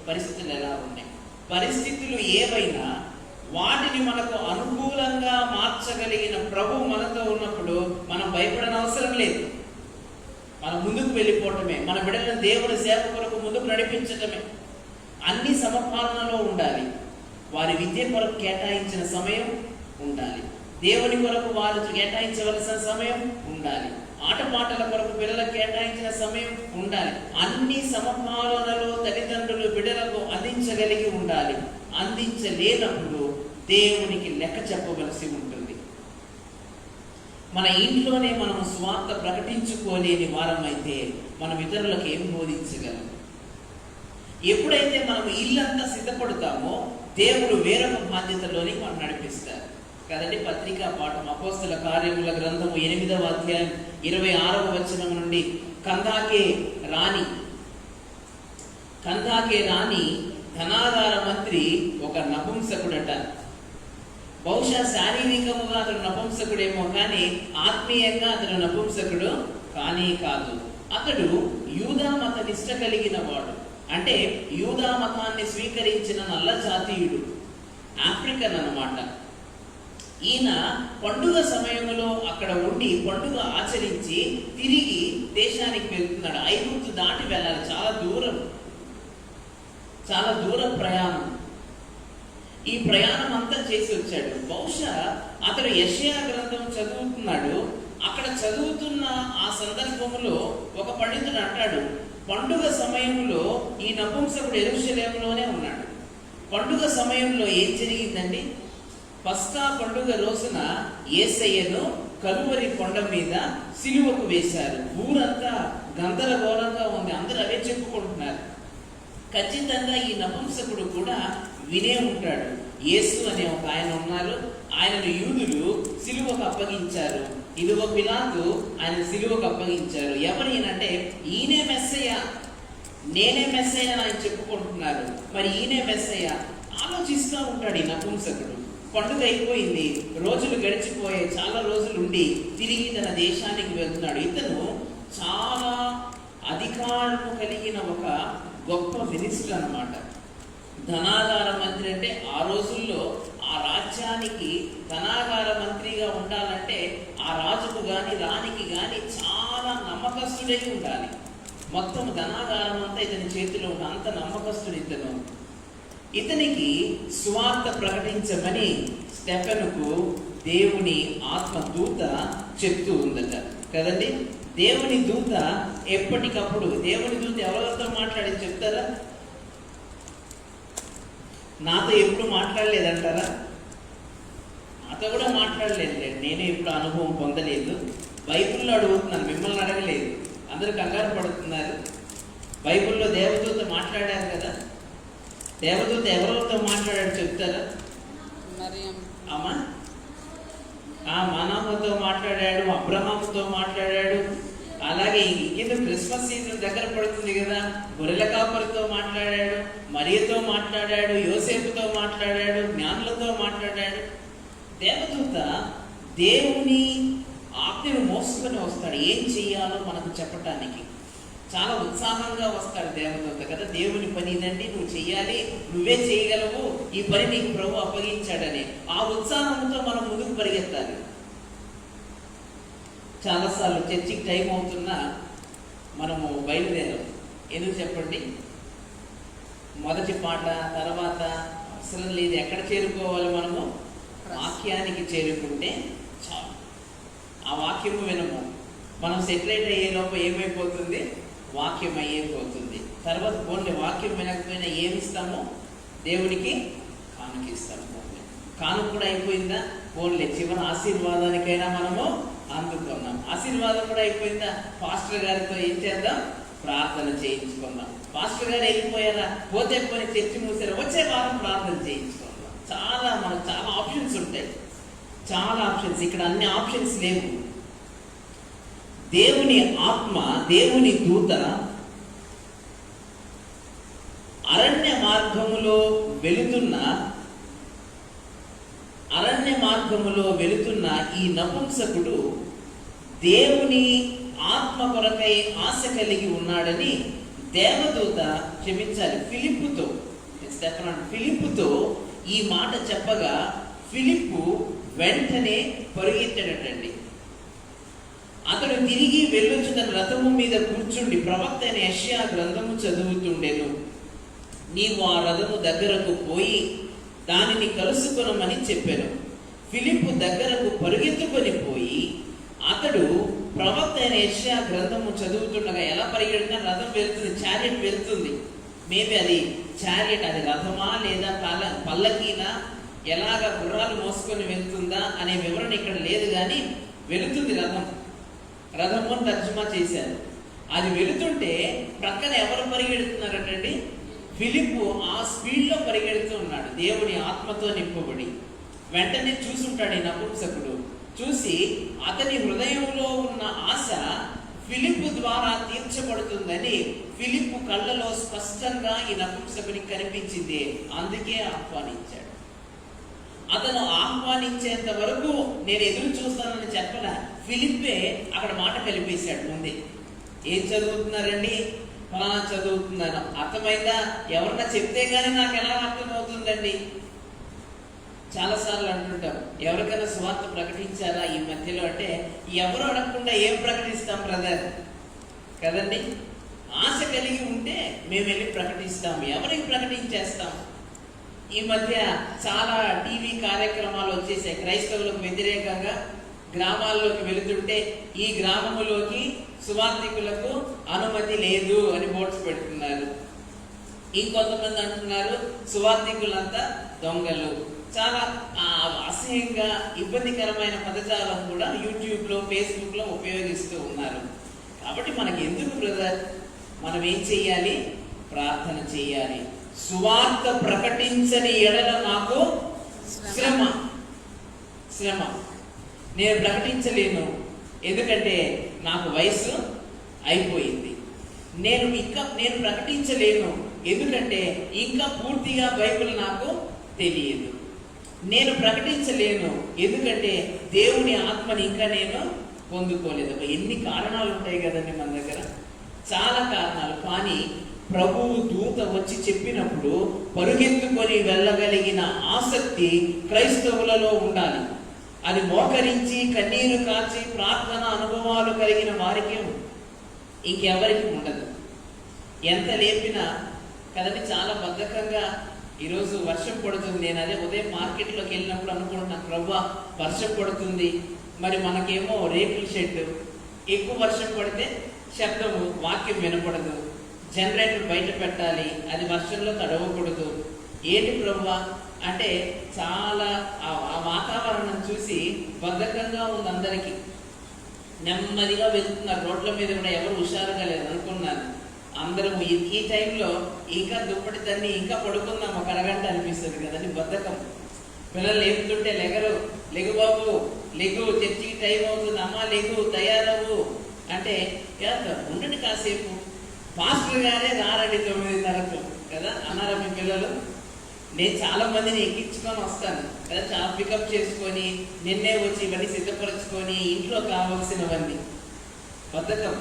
పరిస్థితులు ఎలా ఉన్నాయి, పరిస్థితులు ఏవైనా వాటిని మనకు అనుకూలంగా మార్చగలిగిన ప్రభు మనతో ఉన్నప్పుడు మనం భయపడని అవసరం లేదు. మనం ముందుకు వెళ్ళిపోవటమే, మన బిడ్డలను దేవుని సేవ కొరకు ముందుకు నడిపించటమే. అన్ని సమపాలనలో ఉండాలి. వారి విద్య కొరకు కేటాయించిన సమయం ఉండాలి, దేవుని కొరకు వారు కేటాయించవలసిన సమయం ఉండాలి, ఆటపాటల కొరకు పిల్లలకు కేటాయించిన సమయం ఉండాలి. అన్ని సమపాలనలో తల్లిదండ్రులు బిడ్డలకు అందించగలిగి ఉండాలి. అందించలేనప్పుడు దేవునికి లెక్క చెప్పవలసి ఉంటుంది. మన ఇంట్లోనే మనం స్వార్థ ప్రకటించుకోలేని వారమైతే మనం ఇతరులకు ఏం బోధించగలం? ఎప్పుడైతే మనం ఇల్లంతా సిద్ధపడతామో దేవుడు వేరొక బాధ్యతలోని మనం నడిపిస్తారు కదండి. పత్రికా పాఠం అపోస్తల కార్యముల గ్రంథము 8వ అధ్యాయం 26వ వచనం నుండి, కందాకే రాణి ధనాగార మంత్రి ఒక నపుంసకుడట. బహుశా శారీరకముగా అతడు నపుంసకుడేమో, కానీ ఆత్మీయంగా అతడు నపుంసకుడు కానీ కాదు. అతడు యూదా మత నిష్ట కలిగిన వాడు, అంటే యూదా మతాన్ని స్వీకరించిన నల్ల జాతీయుడు, ఆఫ్రికన్ అన్నమాట. ఈయన పండుగ సమయంలో అక్కడ ఉండి పండుగ ఆచరించి తిరిగి దేశానికి వెళ్తున్నాడు. ఐగుప్తు దాటి వెళ్ళాలి, చాలా దూరం ప్రయాణం. ఈ ప్రయాణం అంతా చేసి వచ్చాడు. బహుశా అతడు యెషయా గ్రంథం చదువుతున్నాడు. అక్కడ చదువుతున్న ఆ సందర్భంలో ఒక పండితుడు అంటాడు, పండుగ సమయంలో ఈ నపుంసకుడు యెరూషలేములోనే ఉన్నాడు. పండుగ సమయంలో ఏం జరిగిందండి? పస్కా పండుగ రోజున యేసయ్యను కలువరి కొండ మీద సిలువకు వేశారు. ఊరంతా గందరగోళంగా ఉంది, అందరూ అవే చెప్పుకుంటున్నారు. ఖచ్చితంగా ఈ నపుంసకుడు కూడా వినే ఉంటాడు. యేసు అనే ఒక ఆయన ఉన్నారు, ఆయనను యూదులు సిలువకు అప్పగించారు. ఇదిగో పిలాతు ఆయన సిలువకు అప్పగించారు. ఎవరైనంటే ఈయనే మెస్సయ్య, నేనే మెస్సయ్య అని చెప్పుకుంటున్నారు. మరి ఈయనే మెస్సయ్య ఆలోచిస్తూ ఉంటాడు ఈ నపుంసకుడు. పండుగ అయిపోయింది, రోజులు గడిచిపోయాయి, చాలా రోజులు ఉండి తిరిగి తన దేశానికి వెళ్తున్నాడు. ఇతను చాలా అధికారము కలిగిన ఒక గొప్ప మినిస్టర్ అన్నమాట. ధనాగార మంత్రి అంటే ఆ రోజుల్లో ఆ రాజ్యానికి ధనాగార మంత్రిగా ఉండాలంటే ఆ రాజుకు గాని రాణికి గాని చాలా నమ్మకస్తుడై ఉండాలి. మొత్తం ధనాగారం అంతా ఇతని చేతిలో ఉన్న అంత నమ్మకస్తుడు ఇతను. ఇతనికి సువార్త ప్రకటించమని స్టెఫెనుకు దేవుని ఆత్మ దూత చెప్తూ ఉందట కదండి. దేవుని దూత ఎప్పటికప్పుడు, దేవుని దూత ఎవరితో మాట్లాడి చెప్తారా? నాతో ఎప్పుడు మాట్లాడలేదంటారా? నాతో కూడా మాట్లాడలేదు, నేనే ఎప్పుడు అనుభవం పొందలేదు. బైబిల్లో అడుగుతున్నాను, మిమ్మల్ని అడగలేదు. అందరూ కంగారు పడుతున్నారు. బైబిల్లో దేవదూత మాట్లాడారు కదా, దేవదూత ఎవరితో మాట్లాడాడు చెప్తారా? అమ్మా, మానవతో మాట్లాడాడు, అబ్రహాముతో మాట్లాడాడు. అలాగే ఇంకేదో క్రిస్మస్ సీజన్ దగ్గర పడుతుంది కదా, గొర్రెల కాపరితో మాట్లాడాడు, మరియతో మాట్లాడాడు, యోసేపుతో మాట్లాడాడు, జ్ఞానులతో మాట్లాడాడు. దేవదూత దేవుని ఆజ్ఞను మోసుకొని వస్తాడు, ఏం చెయ్యాలో మనకు చెప్పటానికి. చాలా ఉత్సాహంగా వస్తాడు దేవదూత కదా. దేవుని పని ఇదండి, నువ్వు చెయ్యాలి, నువ్వే చేయగలవు, ఈ పని నీకు ప్రభు అప్పగించాడని ఆ ఉత్సాహంతో మనం ముందుకు పరిగెత్తాలి. చాలాసార్లు చర్చికి టైం అవుతున్నా మనము బయలుదేరాం. ఎందుకు చెప్పండి? మొదటి పాట తర్వాత అవసరం లేదు, ఎక్కడ చేరుకోవాలి? మనము వాక్యానికి చేరుకుంటే చాలు. ఆ వాక్యము వినము, మనం సెటిలైట్ అయ్యే లోపు ఏమైపోతుంది? వాక్యం అయ్యేపోతుంది. తర్వాత పోనీ వాక్యం వినకపోయినా ఏమిస్తామో దేవునికి కానుకిస్తాము. కానుక కూడా అయిపోయిందా? పోన్లే, చివరి ఆశీర్వాదానికైనా మనము అందుకున్నాం. ఆశీర్వాదం కూడా అయిపోయిందా? పాస్టర్ గారితో ఏం చేద్దాం? ప్రార్థన చేయించుకుందాం. పాస్టర్ గారు వెళ్ళిపోయారా? పోతే పోయి చర్చి మూసారా? వచ్చే వారం ప్రార్థన చేయించుకుందాం. మనకు చాలా ఆప్షన్స్ ఉంటాయి, చాలా ఆప్షన్స్. ఇక్కడ అన్ని ఆప్షన్స్ లేవు. దేవుని ఆత్మ, దేవుని దూత అరణ్య మార్గములో వెళుతున్న ఈ నపుంసకుడు దేవుని ఆత్మ కొరకై ఆశ కలిగి ఉన్నాడని దేవదూత, క్షమించాలి, ఫిలిప్పుతో ఈ మాట చెప్పగా ఫిలిప్పు వెంటనే పరిగెత్తాడటండి. అతడు తిరిగి వెళ్ళొచ్చు తన రథము మీద కూర్చుండి ప్రవక్త అయిన యెషయా గ్రంథము చదువుతుండెను. నీవు ఆ రథము దగ్గరకు పోయి దానిని కలుసుకొనమని చెప్పాను. ఫిలిప్పు దగ్గరకు పరుగెత్తుకొని పోయి అతడు ప్రవక్త అయిన యెషయా గ్రంథము చదువుతుండగా, ఎలా పరిగెడుతున్నా? రథం వెళ్తుంది, చారియట్ వెళ్తుంది. మేబీ అది చారియట్, అది రథమా లేదా పల్లకీనా, ఎలాగ గుర్రాలు మోసుకొని వెళ్తుందా అనే వివరణ ఇక్కడ లేదు, కానీ వెళుతుంది రథము అని తర్జుమా చేశారు. అది వెళుతుంటే ప్రక్కన ఎవరు పరిగెడుతున్నారటండి? ఫిలిప్పు ఆ స్పీడ్లో పరిగెడుతూ ఉన్నాడు, దేవుని ఆత్మతో నింపబడి. వెంటనే చూసుంటాడు ఈ నపుంసకుడు. చూసి అతని హృదయంలో ఉన్న ఆశ ఫిలిప్పు ద్వారా తీర్చబడుతుందని ఫిలిప్పు కళ్ళలో స్పష్టంగా ఈ నపుంసకునికి కనిపించింది. అందుకే ఆహ్వానించాడు. అతను ఆహ్వానించేంత వరకు నేను ఎదురు చూస్తానని చెప్పలే, ఫిలిప్పే అక్కడ మాట కలిపేశాడు ముందే. ఏం చదువుతున్నారండి? ఫలానా చదువుతున్నాను. అర్థమైందా? ఎవరన్నా చెప్తే గానీ నాకు ఎలా అర్థమవుతుందండి? చాలాసార్లు అంటుంటాం, ఎవరికైనా సువార్త ప్రకటించారా ఈ మధ్యలో అంటే, ఎవరు అడగకుండా ఏం ప్రకటిస్తాం బ్రదర్ కదండి? ఆశ కలిగి ఉంటే మేము వెళ్ళి ప్రకటిస్తాం. ఎవరికి ప్రకటించేస్తాం? ఈ మధ్య చాలా టీవీ కార్యక్రమాలు వచ్చేసాయి. క్రైస్తవులకు వ్యతిరేకంగా గ్రామాల్లోకి వెళుతుంటే ఈ గ్రామములోకి సువార్థికులకు అనుమతి లేదు అని బోర్డ్స్ పెడుతున్నారు. ఇంకొంతమంది అంటున్నారు సువార్థికులంతా దొంగలు. చాలా అసహ్యంగా ఇబ్బందికరమైన పదజాలం కూడా యూట్యూబ్లో, ఫేస్బుక్లో ఉపయోగిస్తూ ఉన్నారు. కాబట్టి మనకి ఎందుకు బ్రదర్? మనం ఏం చెయ్యాలి? ప్రార్థన చెయ్యాలి. సువార్త ప్రకటించని ఎడల నాకు శ్రమ. నేను ప్రకటించలేను, ఎందుకంటే నాకు వయసు అయిపోయింది. నేను ప్రకటించలేను, ఎందుకంటే ఇంకా పూర్తిగా బైబిల్ నాకు తెలియదు. నేను ప్రకటించలేను, ఎందుకంటే దేవుని ఆత్మని ఇంకా నేను పొందుకోలేదు. ఎన్ని కారణాలు ఉంటాయి కదండి మన దగ్గర, చాలా కారణాలు. కానీ ప్రభువు దూత వచ్చి చెప్పినప్పుడు పరుగెత్తుకొని వెళ్ళగలిగిన ఆసక్తి క్రైస్తవులలో ఉండాలి. అది మోకరించి కన్నీరు కాచి ప్రార్థన అనుభవాలు కలిగిన వారికి, ఇంకెవరికి ఉండదు. ఎంత లేపినా కదండి, చాలా బద్ధకంగా ఈరోజు వర్షం పడుతుంది. నేను అదే ఉదయం మార్కెట్లోకి వెళ్ళినప్పుడు అనుకుంటున్నాను, ప్రభువా వర్షం పడుతుంది, మరి మనకేమో రేకుల షెడ్, ఎక్కువ వర్షం పడితే శబ్దము, వాక్యం వినపడదు, జనరేటర్ బయట పెట్టాలి, అది వర్షంలో తడవకూడదు. ఏంటి ప్రభువా అంటే చాలా ఆ వాతావరణం చూసి బద్ధకంగా ఉంది అందరికీ. నెమ్మదిగా వెళ్తున్నారు రోడ్ల మీద కూడా, ఎవరు హుషారుగా లేదు అనుకున్నాను. అందరం ఈ టైంలో ఇంకా దుప్పటి తన్ని ఇంకా పడుకుందాం ఒక అరగంట అనిపిస్తుంది కదండి. బద్ధకం. పిల్లలు లేపుతుంటే లెగు బాబు లెగు, చర్చికి టైం అవుతుంది, అమ్మ లెగు, తయారవు అంటే ఉండండి కాసేపు, మాస్టర్ గారే రారండి 9:30 కదా అన్నారా మీ పిల్లలు? నేను చాలా మందిని ఎక్కించుకొని వస్తాను కదా, చాలా పికప్ చేసుకొని నిన్నే వచ్చి ఇవన్నీ సిద్ధపరచుకొని ఇంట్లో కావాల్సినవన్నీ. బద్ధకం.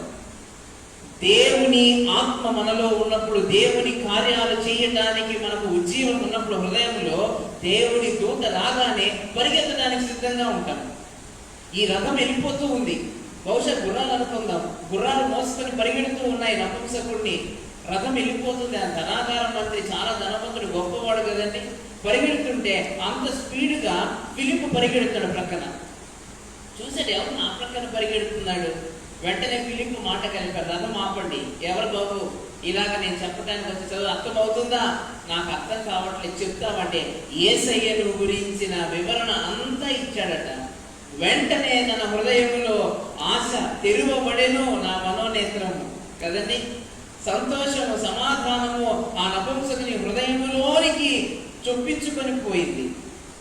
దేవుని ఆత్మ మనలో ఉన్నప్పుడు, దేవుని కార్యాలు చేయడానికి మనకు ఉజ్జీవం ఉన్నప్పుడు, హృదయంలో దేవుని దూత రాగానే పరిగెత్తడానికి సిద్ధంగా ఉంటాం. ఈ రథం వెళ్ళిపోతూ ఉంది, బహుశా గుర్రాలు అనుకుందాం, గుర్రాలు మోసుకొని పరిగెడుతూ ఉన్నాయి నపుంసకుడిని. రథం వెళ్ళిపోతుంది. ఆ ధనాగార మంత్రి చాలా ధనవంతుడు, గొప్పవాడు కదండి. పరిగెడుతుంటే అంత స్పీడ్గా ఫిలిప్పు పరిగెడుతాడు ప్రక్కన. చూసాడు, ఎవరు నా ప్రక్కన పరిగెడుతున్నాడు వెంటనే ఫిలిప్పు మాట కలిపారు, రథం ఆపండి. ఎవరు బాబు ఇలాగ నేను చెప్పడానికి వచ్చి చదువు అర్థమవుతుందా? నాకు అర్థం కావట్లేదు, చెప్తామంటే యేసయ్యను గురించిన వివరణ అంతా ఇచ్చాడట. వెంటనే తన హృదయంలో ఆశ తెరువబడెను, నా మనోనేత్రము కదండి. సంతోషము సమాధానము ఆ నపుంసకుని హృదయంలోనికి చొప్పించుకొని పోయింది.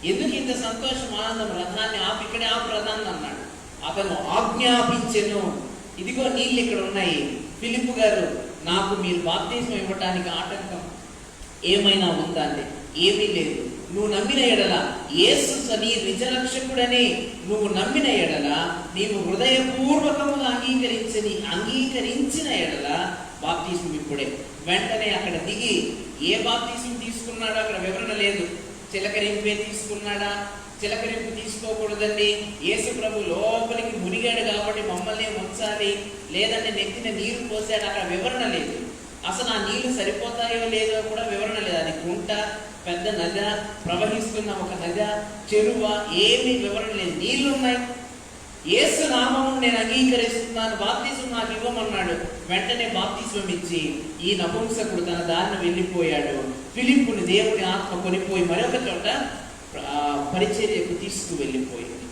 ఎందుకు ఇంత సంతోషం ఆనందం? రథాన్ని ఆపి, ఇక్కడే ఆపు రథాన్ని అన్నాడు. అతను ఆజ్ఞాపించెను, ఇదిగో నీళ్ళు ఇక్కడ ఉన్నాయి. ఫిలిప్పు గారు, నాకు మీరు బాప్తిస్మం ఇవ్వడానికి ఆటంకం ఏమైనా ఉందా అంటే ఏమీ లేదు. నువ్వు నమ్మిన ఎడల, యేసు నీ నిజరక్షకుడని నువ్వు నమ్మిన ఎడల, నీవు హృదయపూర్వకముగా అంగీకరించిన ఎడల బాప్తిస్మం ఇప్పుడే. వెంటనే అక్కడ దిగి ఏ బాప్తిస్మం తీసుకున్నాడో అక్కడ వివరణ లేదు. చిలకరింపే తీసుకున్నాడా? చిలకరింపు తీసుకోకూడదండి. యేసు ప్రభు లోపలికి మునిగాడు కాబట్టి మమ్మల్ని ఉంచాలి, లేదంటే నెత్తిన నీరు పోసాడు, అక్కడ వివరణ లేదు. అసలు ఆ నీళ్లు సరిపోతాయో లేదో కూడా వివరణ లేదు. అది గుంట, పెద్ద నద, ప్రవహిస్తున్న ఒక నద, చెరువ, ఏమీ వివరణ లేదు. నీళ్లు ఉన్నాయి. యేసు నామము నేను అంగీకరిస్తున్నాను, బాప్తిస్మం నాకు ఇవ్వమన్నాడు. వెంటనే బాప్తిస్మం ఇచ్చి ఈ నపుంసకుడు తన దారిని వెళ్ళిపోయాడు. ఫిలిప్పుని దేవుని ఆత్మ కొనిపోయి మరొక చోట పరిచర్యకు తీసుకువెళ్ళిపోయింది.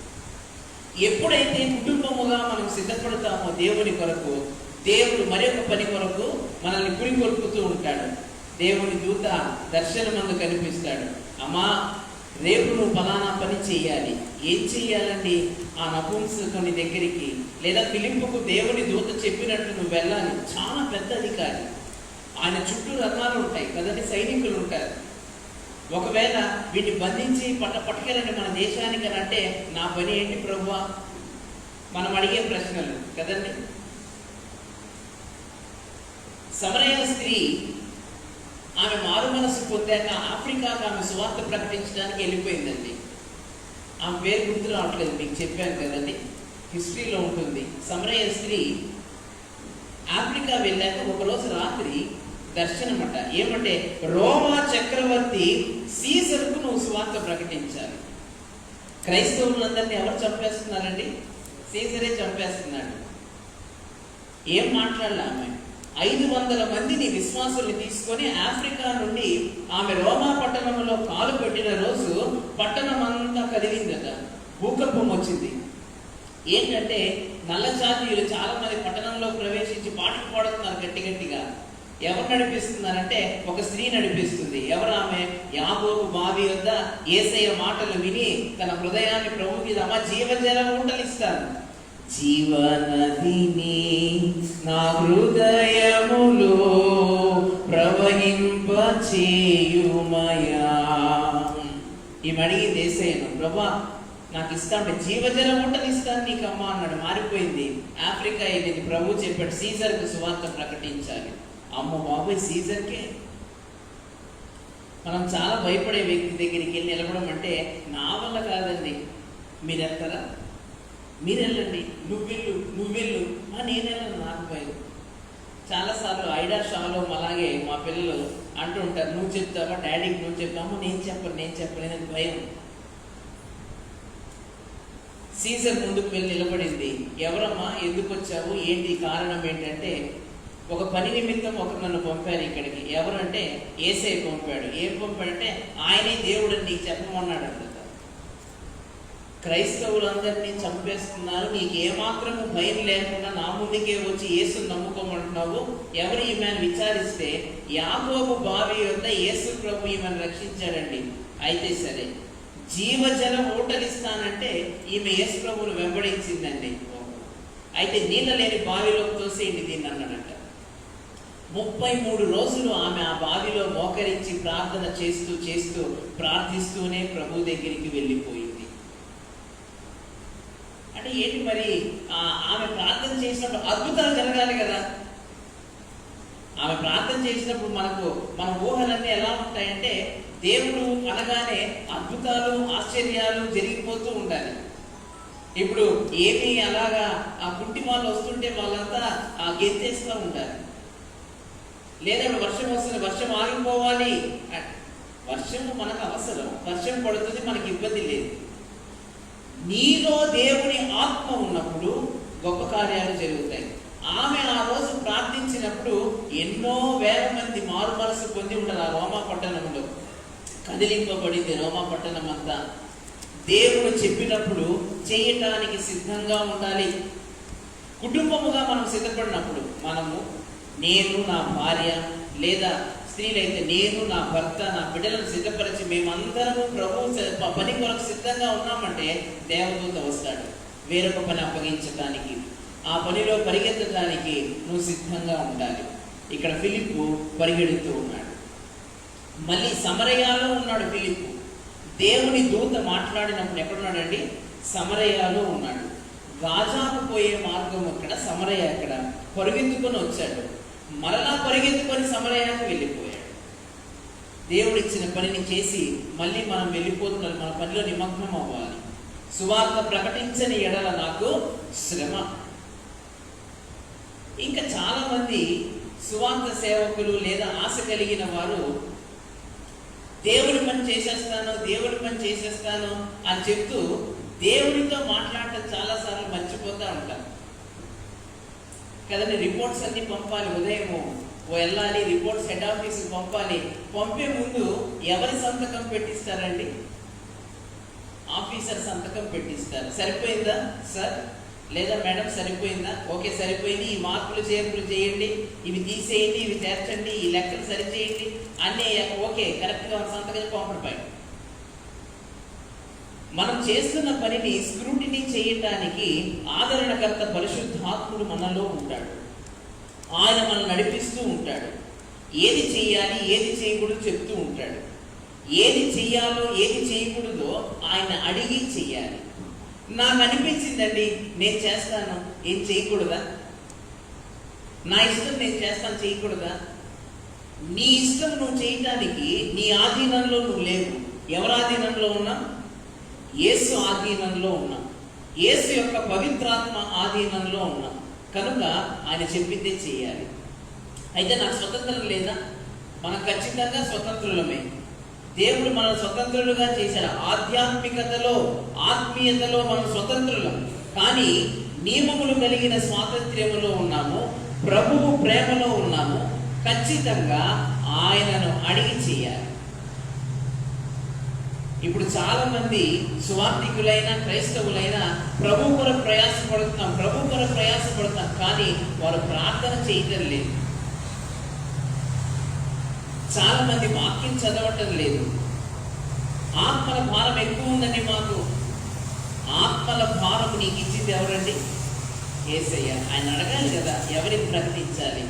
ఎప్పుడైతే కుటుంబముగా మనం సిద్ధపడతామో దేవుని కొరకు, దేవుడు మరొక పని కొరకు మనల్ని పురికొల్పుతూ ఉంటాడు. దేవుని దూత దర్శనమందు కనిపిస్తాడు. అమ్మా, రేపు నువ్వు ఫలానా పని చెయ్యాలి. ఏం చెయ్యాలండి? ఆ నపుంసకుని దగ్గరికి, లేదా ఫిలిప్పుకు దేవుని దూత చెప్పినట్టు నువ్వు వెళ్ళాలి. చాలా పెద్ద అధికారి, ఆయన చుట్టూ రథాలు ఉంటాయి కదండి, సైనికులు ఉంటారు. ఒకవేళ వీటిని బంధించి పట్టుకెళ్ళండి మన దేశానికి అని అంటే నా పని ఏంటి ప్రభువా? మనం అడిగే ప్రశ్నలు కదండి. సమరయ స్త్రీ ఆమె మారు మనసు పొందాక ఆఫ్రికాకు ఆమె సువార్త ప్రకటించడానికి వెళ్ళిపోయిందండి. ఆమె పేరు గుర్తు రావట్లేదు, మీకు చెప్పాను కదండి, హిస్టరీలో ఉంటుంది. సమరయ స్త్రీ ఆఫ్రికా వెళ్ళాక ఒకరోజు రాత్రి దర్శనమట. ఏమంటే, రోమా చక్రవర్తి సీజర్కు నువ్వు సువార్త ప్రకటించాలి. క్రైస్తవులందరినీ ఎవరు చంపేస్తున్నారండి? సీజరే చంపేస్తున్నాడు. ఏం మాట్లాడాలి ఆమె? 500 మందిని విశ్వాసుల్ని తీసుకొని ఆఫ్రికా నుండి ఆమె రోమా పట్టణంలో కాలు పెట్టిన రోజు పట్టణం అంతా కదిలిందట. భూకంపం వచ్చింది. ఏంటంటే నల్ల జాతీయులు చాలా మంది పట్టణంలో ప్రవేశించి పాటలు పాడుతున్నారు గట్టి గట్టిగా. ఎవరు నడిపిస్తున్నారంటే ఒక స్త్రీ నడిపిస్తుంది. ఎవరు ఆమె? యాకోబు బావి వద్ద యేసయ్య మాటలు విని తన హృదయాన్ని ప్రభువుకి జీవజల ఊటలు ఇస్తాను. జీవనదిని నా హృదయములో ప్రవహింపచేయుమయా. ఈమె అడిగింది యేసయ్యను, ప్రభా నాకు ఇస్తాంటే జీవజల ఊటలు ఇస్తాను నీకమ్మా అన్నాడు. మారిపోయింది. ఆఫ్రికా వెళ్ళింది. ప్రభు చెప్పాడు సీజర్కు సువార్త ప్రకటించాలి. అమ్మ బాబాయ్, సీజర్కే? మనం చాలా భయపడే వ్యక్తి దగ్గరికి వెళ్ళి నిలబడం అంటే నా వల్ల కాదండి, మీరు వెళ్తారా? మీరు వెళ్ళండి, నువ్వు వెళ్ళు. నేను వెళ్ళను, నాకు భయం. చాలాసార్లు ఐడా షాలో అలాగే మా పిల్లలు అంటూ ఉంటారు, నువ్వు చెప్తావా డాడీకి? నువ్వు చెప్తామో నేను చెప్పలేదని భయం. సీజర్ ముందుకు వెళ్ళి నిలబడింది. ఎవరమ్మా, ఎందుకు వచ్చావు, ఏంటి కారణం ఏంటంటే, ఒక పని నిమిత్తం ఒకరు నన్ను పంపారు ఇక్కడికి. ఎవరంటే యేసయ్య పంపాడు. ఏం పంపాడంటే ఆయనే దేవుడని నీకు చెప్పమన్నాడు అంట. క్రైస్తవులందరినీ చంపేస్తున్నారు, నీకు ఏమాత్రము భయం లేకుండా నా ముందుకే వచ్చి యేసుని నమ్ముకోమంటున్నావు. ఎవరు ఈమెను విచారిస్తే యాకోబు బావి వద్ద యేసు ప్రభు ఈమెను రక్షించాడండి. అయితే సరే, జీవజలం ఊటలిస్తానంటే ఈమె యేసు ప్రభువును వెంబడించిందండి. అయితే నీళ్ళ లేని బావిలో తోసేయండి దీన్ని అన్నాడంట. 33 రోజులు ఆమె ఆ బావిలో మోకరించి ప్రార్థన చేస్తూ ప్రార్థిస్తూనే ప్రభు దగ్గరికి వెళ్ళిపోయింది. అంటే ఏంటి మరి? ఆమె ప్రార్థన చేసినప్పుడు అద్భుతాలు జరగాలి కదా. ఆమె ప్రార్థన చేసినప్పుడు మన ఊహలన్నీ ఎలా ఉంటాయంటే, దేవుడు అనగానే అద్భుతాలు ఆశ్చర్యాలు జరిగిపోతూ ఉండాలి. ఇప్పుడు ఏమి అలాగా ఆ కుంటి వాళ్ళు వస్తుంటే వాళ్ళంతా గెంతేస్తూ ఉంటారు. లేదా వర్షం వస్తుంది, వర్షం ఆగిపోవాలి. వర్షం మనకు అవసరం, వర్షం పడుతుంది, మనకి ఇబ్బంది లేదు. నీలో దేవుని ఆత్మ ఉన్నప్పుడు గొప్ప కార్యాలు జరుగుతాయి. ఆమె ఆ రోజు ప్రార్థించినప్పుడు ఎన్నో వేల మంది మారు మనసు పొంది ఉండరు. ఆ రోమా పట్టణంలో కదిలింపబడింది రోమా పట్టణం అంతా. దేవుడు చెప్పినప్పుడు చేయటానికి సిద్ధంగా ఉండాలి. కుటుంబముగా మనం సిద్ధపడినప్పుడు, నేను నా భార్య, లేదా స్త్రీలైతే నేను నా భర్త, నా బిడ్డలను సిద్ధపరిచి మేమందరము ప్రభు పని కొరకు సిద్ధంగా ఉన్నామంటే దేవదూత వస్తాడు వేరొక పని అప్పగించడానికి. ఆ పనిలో పరిగెత్తడానికి నువ్వు సిద్ధంగా ఉండాలి. ఇక్కడ ఫిలిప్పు పరిగెడుతూ ఉన్నాడు. మళ్ళీ సమరయాలో ఉన్నాడు ఫిలిప్పు. దేవుని దూత మాట్లాడినప్పుడు ఎక్కడున్నాడండి? సమరయాలో ఉన్నాడు. గాజాకు పోయే మార్గం అక్కడ, సమరయ అక్కడ. పరిగెత్తుకొని వచ్చాడు, మరలా పరిగెత్తుకొని సమరయాకు వెళ్ళిపోయాడు. దేవుడిచ్చిన పనిని చేసి మళ్ళీ మనం వెళ్ళిపోతున్నారు. మన పనిలో నిమగ్నం అవ్వాలి. సువార్త ప్రకటించని ఎడల నాకు శ్రమ. ఇంకా చాలా మంది సువార్త సేవకులు లేదా ఆశ కలిగిన వారు దేవుడి పని చేసేస్తాను అని చెప్తూ దేవుడితో మాట్లాడటం చాలాసార్లు మర్చిపోతూ ఉంటారు కదండి. రిపోర్ట్స్ అన్ని పంపాలి, ఉదయము వెళ్ళాలి, రిపోర్ట్స్ హెడ్ ఆఫీస్కి పంపాలి. పంపే ముందు ఎవరి సంతకం పెట్టిస్తారండి? ఆఫీసర్ సంతకం పెట్టిస్తారు. సరిపోయిందా సార్, లేదా మేడం సరిపోయిందా? ఓకే సరిపోయింది, ఈ మార్పులు చేర్పులు చేయండి, ఇవి తీసేయండి, ఇవి చేర్చండి, ఈ లెక్కలు సరిచేయండి అన్నీ ఓకే కరెక్ట్గా సంతకం పంపడం. మనం చేస్తున్న పనిని స్క్రూటినీ చేయటానికి ఆదరణకర్త పరిశుద్ధాత్ముడు మనలో ఉంటాడు. ఆయన మనం నడిపిస్తూ ఉంటాడు. ఏది చేయాలి, ఏది చేయకూడదు చెప్తూ ఉంటాడు. ఏది చెయ్యాలో ఏది చేయకూడదో ఆయన అడిగి చెయ్యాలి. నాకు అనిపించిందండి నేను చేస్తాను, ఏం చేయకూడదా? నా ఇష్టం నేను చేస్తాను, చేయకూడదా? నీ ఇష్టం నువ్వు చేయటానికి నీ ఆధీనంలో నువ్వు లేవు. ఎవరి ఆధీనంలో ఉన్నావు? యేసు ఆధీనంలో ఉన్నాం. యేసు యొక్క పవిత్రాత్మ ఆధీనంలో ఉన్నాం కనుక ఆయన చెప్పిందే చేయాలి. అయితే నాకు స్వతంత్రం లేదా? మనం ఖచ్చితంగా స్వతంత్రులమే. దేవుడు మనం స్వతంత్రులుగా చేశాడు. ఆధ్యాత్మికతలో, ఆత్మీయతలో మనం స్వతంత్రులం. కానీ నియమములు కలిగిన స్వాతంత్ర్యములో ఉన్నాము, ప్రభువు ప్రేమలో ఉన్నాము. ఖచ్చితంగా ఆయనను అడిగి చేయాలి. ఇప్పుడు చాలా మంది సువార్థికులైన క్రైస్తవులైన ప్రభు కొరకు ప్రయాసపడుతున్నాం కానీ వారు ప్రార్థన చేయటం లేదు. చాలా మంది వాక్యం చదవటం లేదు. ఆత్మల భారం ఎక్కువ ఉందండి మాకు. ఆత్మల భారం నీకు ఇచ్చింది ఎవరండి? యేసయ్య. ఆయన అడగాలి కదా ఎవరికి ప్రకటించాలి.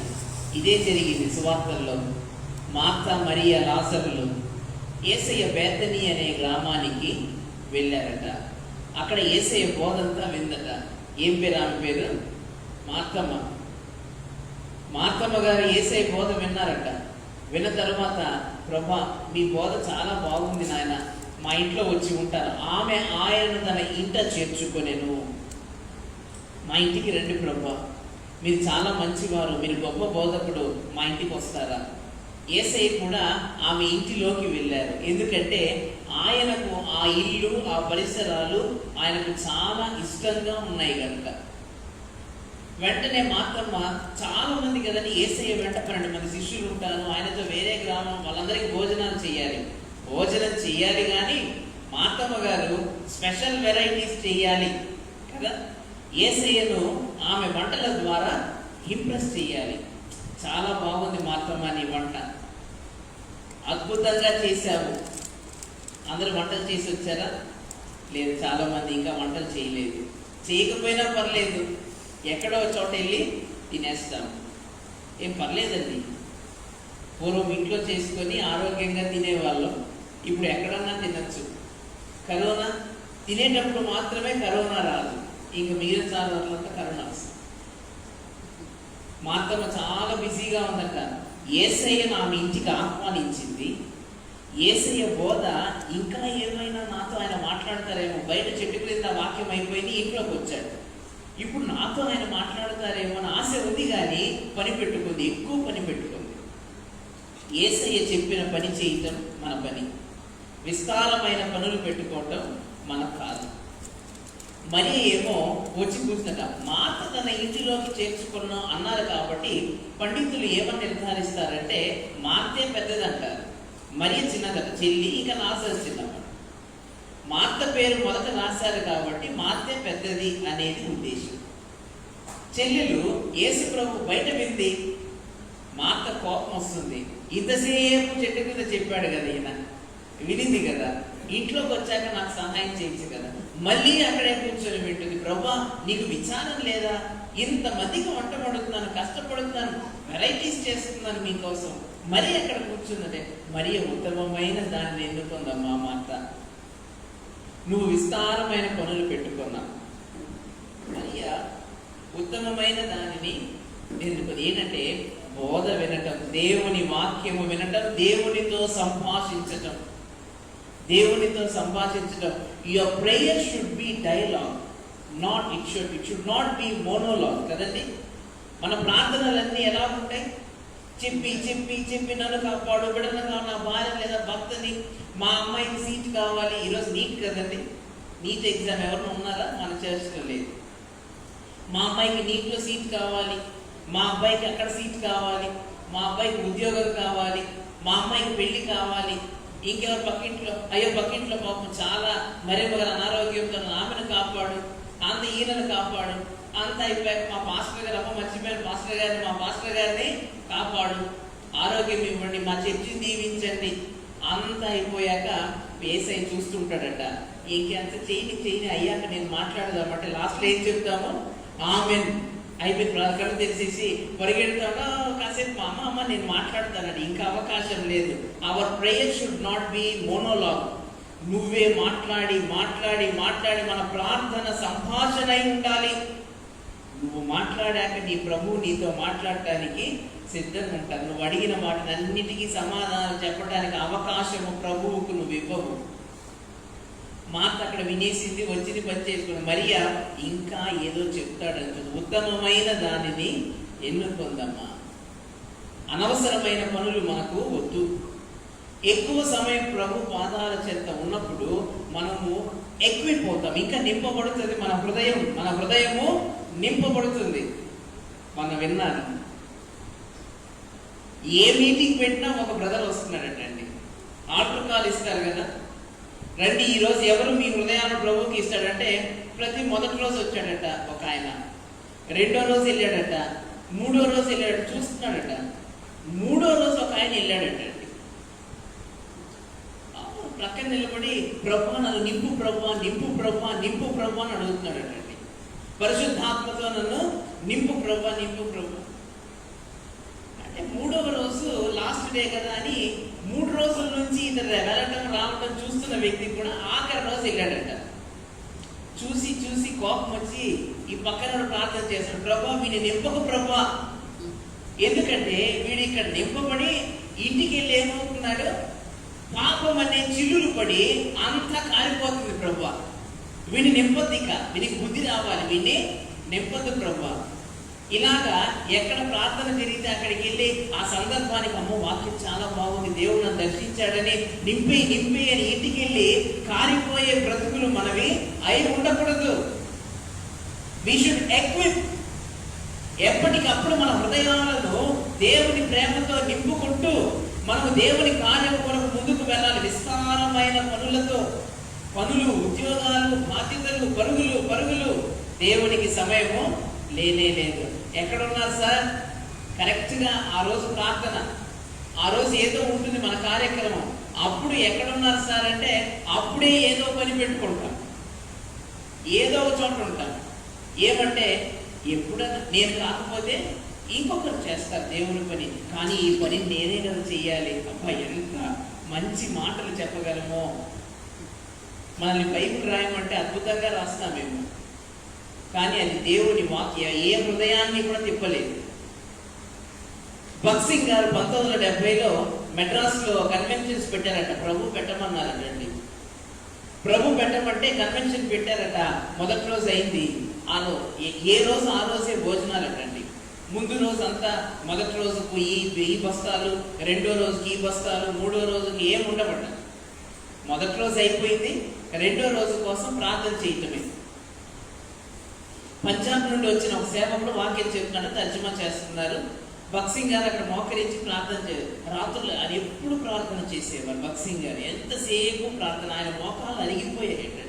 ఇదే జరిగింది సువార్తల్లో. మార్తా, మరియా, లాజరులు యేసయ్య బేతనీ అనే గ్రామానికి వెళ్ళారట. అక్కడ యేసయ్య బోధంతా విందట. ఏం పేరు ఆమె పేరు? మార్తమ్మ. మార్తమ్మ గారు యేసయ్య బోధ విన్నారట. విన్న తర్వాత, ప్రభా మీ బోధ చాలా బాగుంది నాయన, మా ఇంట్లో వచ్చి ఉంటారు. ఆమె ఆయనను తన ఇంట చేర్చుకొనెను. మా ఇంటికి రండి ప్రభా, మీరు చాలా మంచివారు, మీరు గొప్ప బోధకుడు, మా ఇంటికి వస్తారా? యేసయ్య కూడా ఆమె ఇంటిలోకి వెళ్ళారు. ఎందుకంటే ఆయనకు ఆ ఇల్లు, ఆ పరిసరాలు ఆయనకు చాలా ఇష్టంగా ఉన్నాయి కనుక. వెంటనే మాత్రమ్మ, చాలా మంది కదండి యేసయ్య వెంట 12 మంది శిష్యులు ఉంటారు, ఆయనతో వేరే గ్రామం, వాళ్ళందరికీ భోజనం చేయాలి కానీ మాతమ్మ గారు స్పెషల్ వెరైటీస్ చేయాలి కదా. యేసయ్యను ఆమె వంటల ద్వారా ఇంప్రెస్ చేయాలి. చాలా బాగుంది మాతమ్మ నీ వంట, అద్భుతంగా చేశావు. అందరూ వంటలు చేసి వచ్చారా? లేదు, చాలా మంది ఇంకా వంటలు చేయలేదు. చేయకపోయినా పర్లేదు, ఎక్కడో చోట వెళ్ళి తినేస్తాం, ఏం పర్లేదండి. పూర్వం ఇంట్లో చేసుకొని ఆరోగ్యంగా తినేవాళ్ళం, ఇప్పుడు ఎక్కడన్నా తినచ్చు. కరోనా తినేటప్పుడు మాత్రమే కరోనా రాదు, ఇంక మిగిలిన సార్లంతా కరోనా వస్తుంది. మా అత్తమ్మ చాలా బిజీగా ఉందట. యేసయ్యను ఆమె ఇంటికి ఆహ్వానించింది. యేసయ్య బోధ ఇంకా ఏమైనా నాతో ఆయన మాట్లాడతారేమో, బయట చెట్టు క్రింద వాక్యం అయిపోయింది, ఇంట్లోకి వచ్చాడు. ఇప్పుడు నాతో ఆయన మాట్లాడతారేమో అని ఆశ ఉంది కానీ ఎక్కువ పని పెట్టుకుంది. యేసయ్య చెప్పిన పని చేయటం మన పని, విస్తారమైన పనులు పెట్టుకోవటం మన కాదు. మరి ఏమో వచ్చి కూర్చున్నట. మార్త తన ఇంటిలోకి చేర్చుకున్నాం అన్నారు కాబట్టి పండితులు ఏమని నిర్ధారిస్తారంటే మార్తే పెద్దదంటారు, మరి చిన్నదట, చెల్లి, ఇంకా లాజరు చిన్నవాడు. మార్త పేరు మొదట రాశారు కాబట్టి మార్తే పెద్దది అనేది ఉద్దేశం. చెల్లెలు యేసు ప్రభు బయట వింది, మార్త కోపం వస్తుంది. ఇంతసేపు చెట్టు కింద చెప్పాడు కదా ఈయన, వినింది కదా, ఇంట్లోకి వచ్చాక నాకు సహాయం చేయొచ్చు కదా, మళ్ళీ అక్కడే కూర్చొని వింటుంది. ప్రభా నీకు విచారం లేదా? ఇంతమందికి వంట పడుతున్నాను, కష్టపడుతున్నాను, వెరైటీస్ చేస్తున్నాను మీకోసం, మరి అక్కడ కూర్చున్నదే. మరి ఉత్తమమైన దాన్ని ఎన్నుకుందమ్మా మార్త, నువ్వు విస్తారమైన పనులు పెట్టుకున్నావు, మరియా ఉత్తమమైన దానిని ఎన్నుకుంది. ఏంటంటే బోధ వినటం, దేవుని వాక్యము వినటం, దేవునితో సంభాషించటం. Your prayer should be dialogue, it should not be monologue కదండి. మన ప్రార్థనలన్నీ ఎలా ఉంటాయి? చెప్పి చెప్పి చెప్పి నన్ను కాపాడు, బిడ్డలను, నా భార్య లేదా భర్తని, మా అమ్మాయికి సీట్ కావాలి. ఈరోజు నీట్ కదండి, నీట్ ఎగ్జామ్ ఎవరైనా ఉన్నారా? మన చర్చ్లో లేదు. మా అమ్మాయికి నీట్లో సీట్ కావాలి, మా అబ్బాయికి అక్కడ సీట్ కావాలి, మా అబ్బాయికి ఉద్యోగం కావాలి, మా అమ్మాయికి పెళ్లి కావాలి, ఇంకెవరు పక్కింట్లో, అయ్యో పక్కింట్లో పాపం చాలా మరొక అనారోగ్యంతో ఆమెను కాపాడు, అంత ఈయనను కాపాడు, అంత అయిపోయాక మా పాస్టర్ గారు, అమ్మ మర్చిపోయాను పాస్టర్ గారిని, మా పాస్టర్ గారిని కాపాడు, ఆరోగ్యం ఇవ్వండి, మా చర్చిని దీవించండి. అంత అయిపోయాక యేసయ్య చూస్తుంటాడట. ఇంకెంత చేయని అయ్యాక నేను మాట్లాడదామంటే లాస్ట్లో ఏం చెప్తాము? ఆమెన్ అయిపోయి కళ్ళు తెరిచేసి పరిగెడతాడా కాసేపు, మా అమ్మ నేను మాట్లాడతానండి, ఇంకా అవకాశం లేదు. Our prayer should not be monologue. నువ్వే మాట్లాడి మాట్లాడి మాట్లాడి మన ప్రార్థన సంభాషణ అయి ఉండాలి. నువ్వు మాట్లాడాక నీ ప్రభువు నీతో మాట్లాడటానికి సిద్ధంగా ఉంటాడు. నువ్వు అడిగిన వాటిని అన్నిటికీ సమాధానం చెప్పడానికి అవకాశము ప్రభువుకు నువ్వు ఇవ్వవు. మార్త అక్కడ వినేసింది, వచ్చింది, పని చేసుకుని. మరియా ఇంకా ఏదో చెప్తాడంటుంది. ఉత్తమమైన దానిని ఎన్నుకుందమ్మా. అనవసరమైన పనులు మనకు వద్దు. ఎక్కువ సమయం ప్రభు పాదాల చెంత ఉన్నప్పుడు మనము ఎక్కువైపోతాం, ఇంకా నింపబడుతుంది మన హృదయము నింపబడుతుంది. మనం విన్నాను, ఏ మీటింగ్ పెట్టినా ఒక బ్రదర్ వస్తున్నాడటండి, ఆల్టర్ కాల్ ఇస్తారు కదా, రండి ఈరోజు ఎవరు మీ హృదయాన్ని ప్రభువుకి ఇస్తాడంటే ప్రతి మొదటి రోజు వచ్చాడట ఒక ఆయన, రెండో రోజు వెళ్ళాడట, మూడో రోజు వెళ్ళాడట, చూస్తున్నాడట. మూడో రోజు ఒక ఆయన వెళ్ళాడట, ప్రక్కన నిలబడి ప్రభు నన్ను నింపు ప్రభు, నింపు ప్రభు, నింపు ప్రభు అని అడుగుతున్నాడటండి. పరిశుద్ధాత్మతో నన్ను నింపు ప్రభు, నింపు ప్రభు అంటే మూడవ రోజు లాస్ట్ డే కదా అని 3 రోజుల నుంచి ఇతను వెళ్ళటం రావటం చూస్తున్న వ్యక్తి కూడా ఆఖరి రోజు వెళ్ళాడట. చూసి చూసి కోపం వచ్చి ఈ పక్కన ప్రార్థన చేస్తాడు, ప్రభా వీడిని నింపకు ప్రభా, ఎందుకంటే వీడు ఇక్కడ నింపబడి ఇంటికి వెళ్ళి ఏమవుతున్నాడు, పాపం అనే చిల్లులు పడి అంతా కారిపోతుంది ప్రభా, వీడిని నింపొద్దిక, వీనికి బుద్ధి రావాలి, వీడిని నింపొద్దు ప్రభా. ఇలాగా ఎక్కడ ప్రార్థన జరిగితే అక్కడికి వెళ్ళి ఆ సందర్భానికి అమ్మో వాక్యం చాలా బాగుంది, దేవుడు నన్ను దర్శించాడని నింపి నింపి అని ఇంటికి వెళ్ళి కారిపోయే బ్రతుకులు మనవి అయి ఉండకూడదు. We should equip. ఎప్పటికప్పుడు మన హృదయాలను దేవుని ప్రేమతో నింపుకుంటూ మనము దేవుని కార్యం కొరకు ముందుకు వెళ్ళాలి. విస్తారమైన పనులు, ఉద్యోగాలు, బాధ్యతలు, పరుగులు. దేవునికి సమయము లేదు. ఎక్కడున్నారు సార్? కరెక్ట్గా ఆ రోజు ప్రార్థన, ఆ రోజు ఏదో ఉంటుంది మన కార్యక్రమం, అప్పుడు ఎక్కడున్నారు సార్ అంటే అప్పుడే ఏదో పని పెట్టుకుంటాం, ఏదో ఒక చోట ఉంటాం. ఏమంటే ఎప్పుడన్నా నేను కాకపోతే ఇంకొకరు చేస్తారు దేవుని పని, కానీ ఈ పని నేనే కదా చెయ్యాలి. అబ్బా ఎంత మంచి మాటలు చెప్పగలమో. మనల్ని బైబిల్ రాయమంటే అద్భుతంగా రాస్తాం మేము, కానీ అది దేవుని వాక్య ఏ హృదయాన్ని కూడా తిప్పలేదు. భగత్ సింగ్ గారు 1970లో మెడ్రాస్లో కన్వెన్షన్స్ పెట్టారట. ప్రభు పెట్టమన్నారటండి. ప్రభు పెట్టమంటే కన్వెన్షన్ పెట్టారట. మొదటి రోజు అయింది, ఏ రోజు ఆ రోజే భోజనాలటండి. ముందు రోజు అంతా మొదటి రోజుకు ఈ బస్తాలు, రెండో రోజుకి ఈ బస్తాలు, మూడో రోజుకి ఏం ఉండబడ్డ. మొదటి రోజు అయిపోయింది, రెండో రోజు కోసం ప్రార్థన చేయటమే. పంజాబ్ నుండి వచ్చిన ఒక సేవకుడు వాక్యం చెప్తున్నాడు, తర్జుమా చేస్తున్నారు. భక్సింగ్ గారు అక్కడ మోకరించి ప్రార్థన రాత్రులు ఆయన ఎప్పుడు ప్రార్థన చేసేవారు. భక్సింగ్ గారు ఎంతసేపు ప్రార్థన, ఆయన మోకాలు అరిగిపోయాయండి,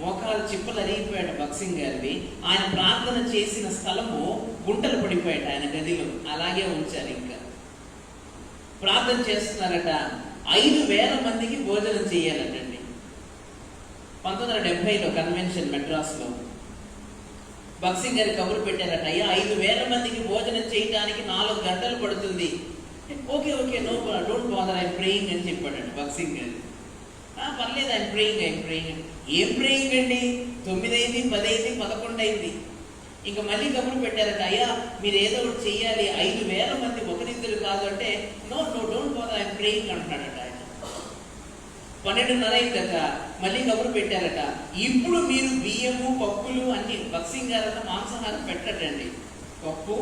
మోకాలు చిప్పలు అరిగిపోయాడు భక్సింగ్ గారివి. ఆయన ప్రార్థన చేసిన స్థలము గుంటలు పడిపోయాడు ఆయన గదిలో, అలాగే ఉంచారు. ఇంకా ప్రార్థన చేస్తున్నారట. 5,000 మందికి భోజనం చేయాలటండి. 1970లో కన్వెన్షన్ మెడ్రాస్లో భక్సింగ్ గారి కబురు పెట్టారట, అయ్యా 5,000 మందికి భోజనం చేయడానికి 4 గంటలు పడుతుంది. Okay okay, no don't bother, I'm praying అని చెప్పాడండి భక్సింగ్ గారు. పర్లేదు, ఐఎమ్ ప్రేయింగ్. ఏం ప్రేయింగ్ అండి, 9 అయింది, 10 అయింది, 11 అయింది. ఇంకా మళ్ళీ కబురు పెట్టారట, అయ్యా మీరు ఏదో ఒకటి చెయ్యాలి, 5,000 మంది ఒకరిద్దరు కాదు అంటే, no don't bother, I'm praying అంటున్నాడట ఆయన. 12:30 అయిందట, మళ్ళీ కబురు పెట్టారట, ఇప్పుడు మీరు బియ్యము పప్పులు అన్ని, భక్సింగ్ గారు మాంసాహారం పెట్టటండి, పప్పు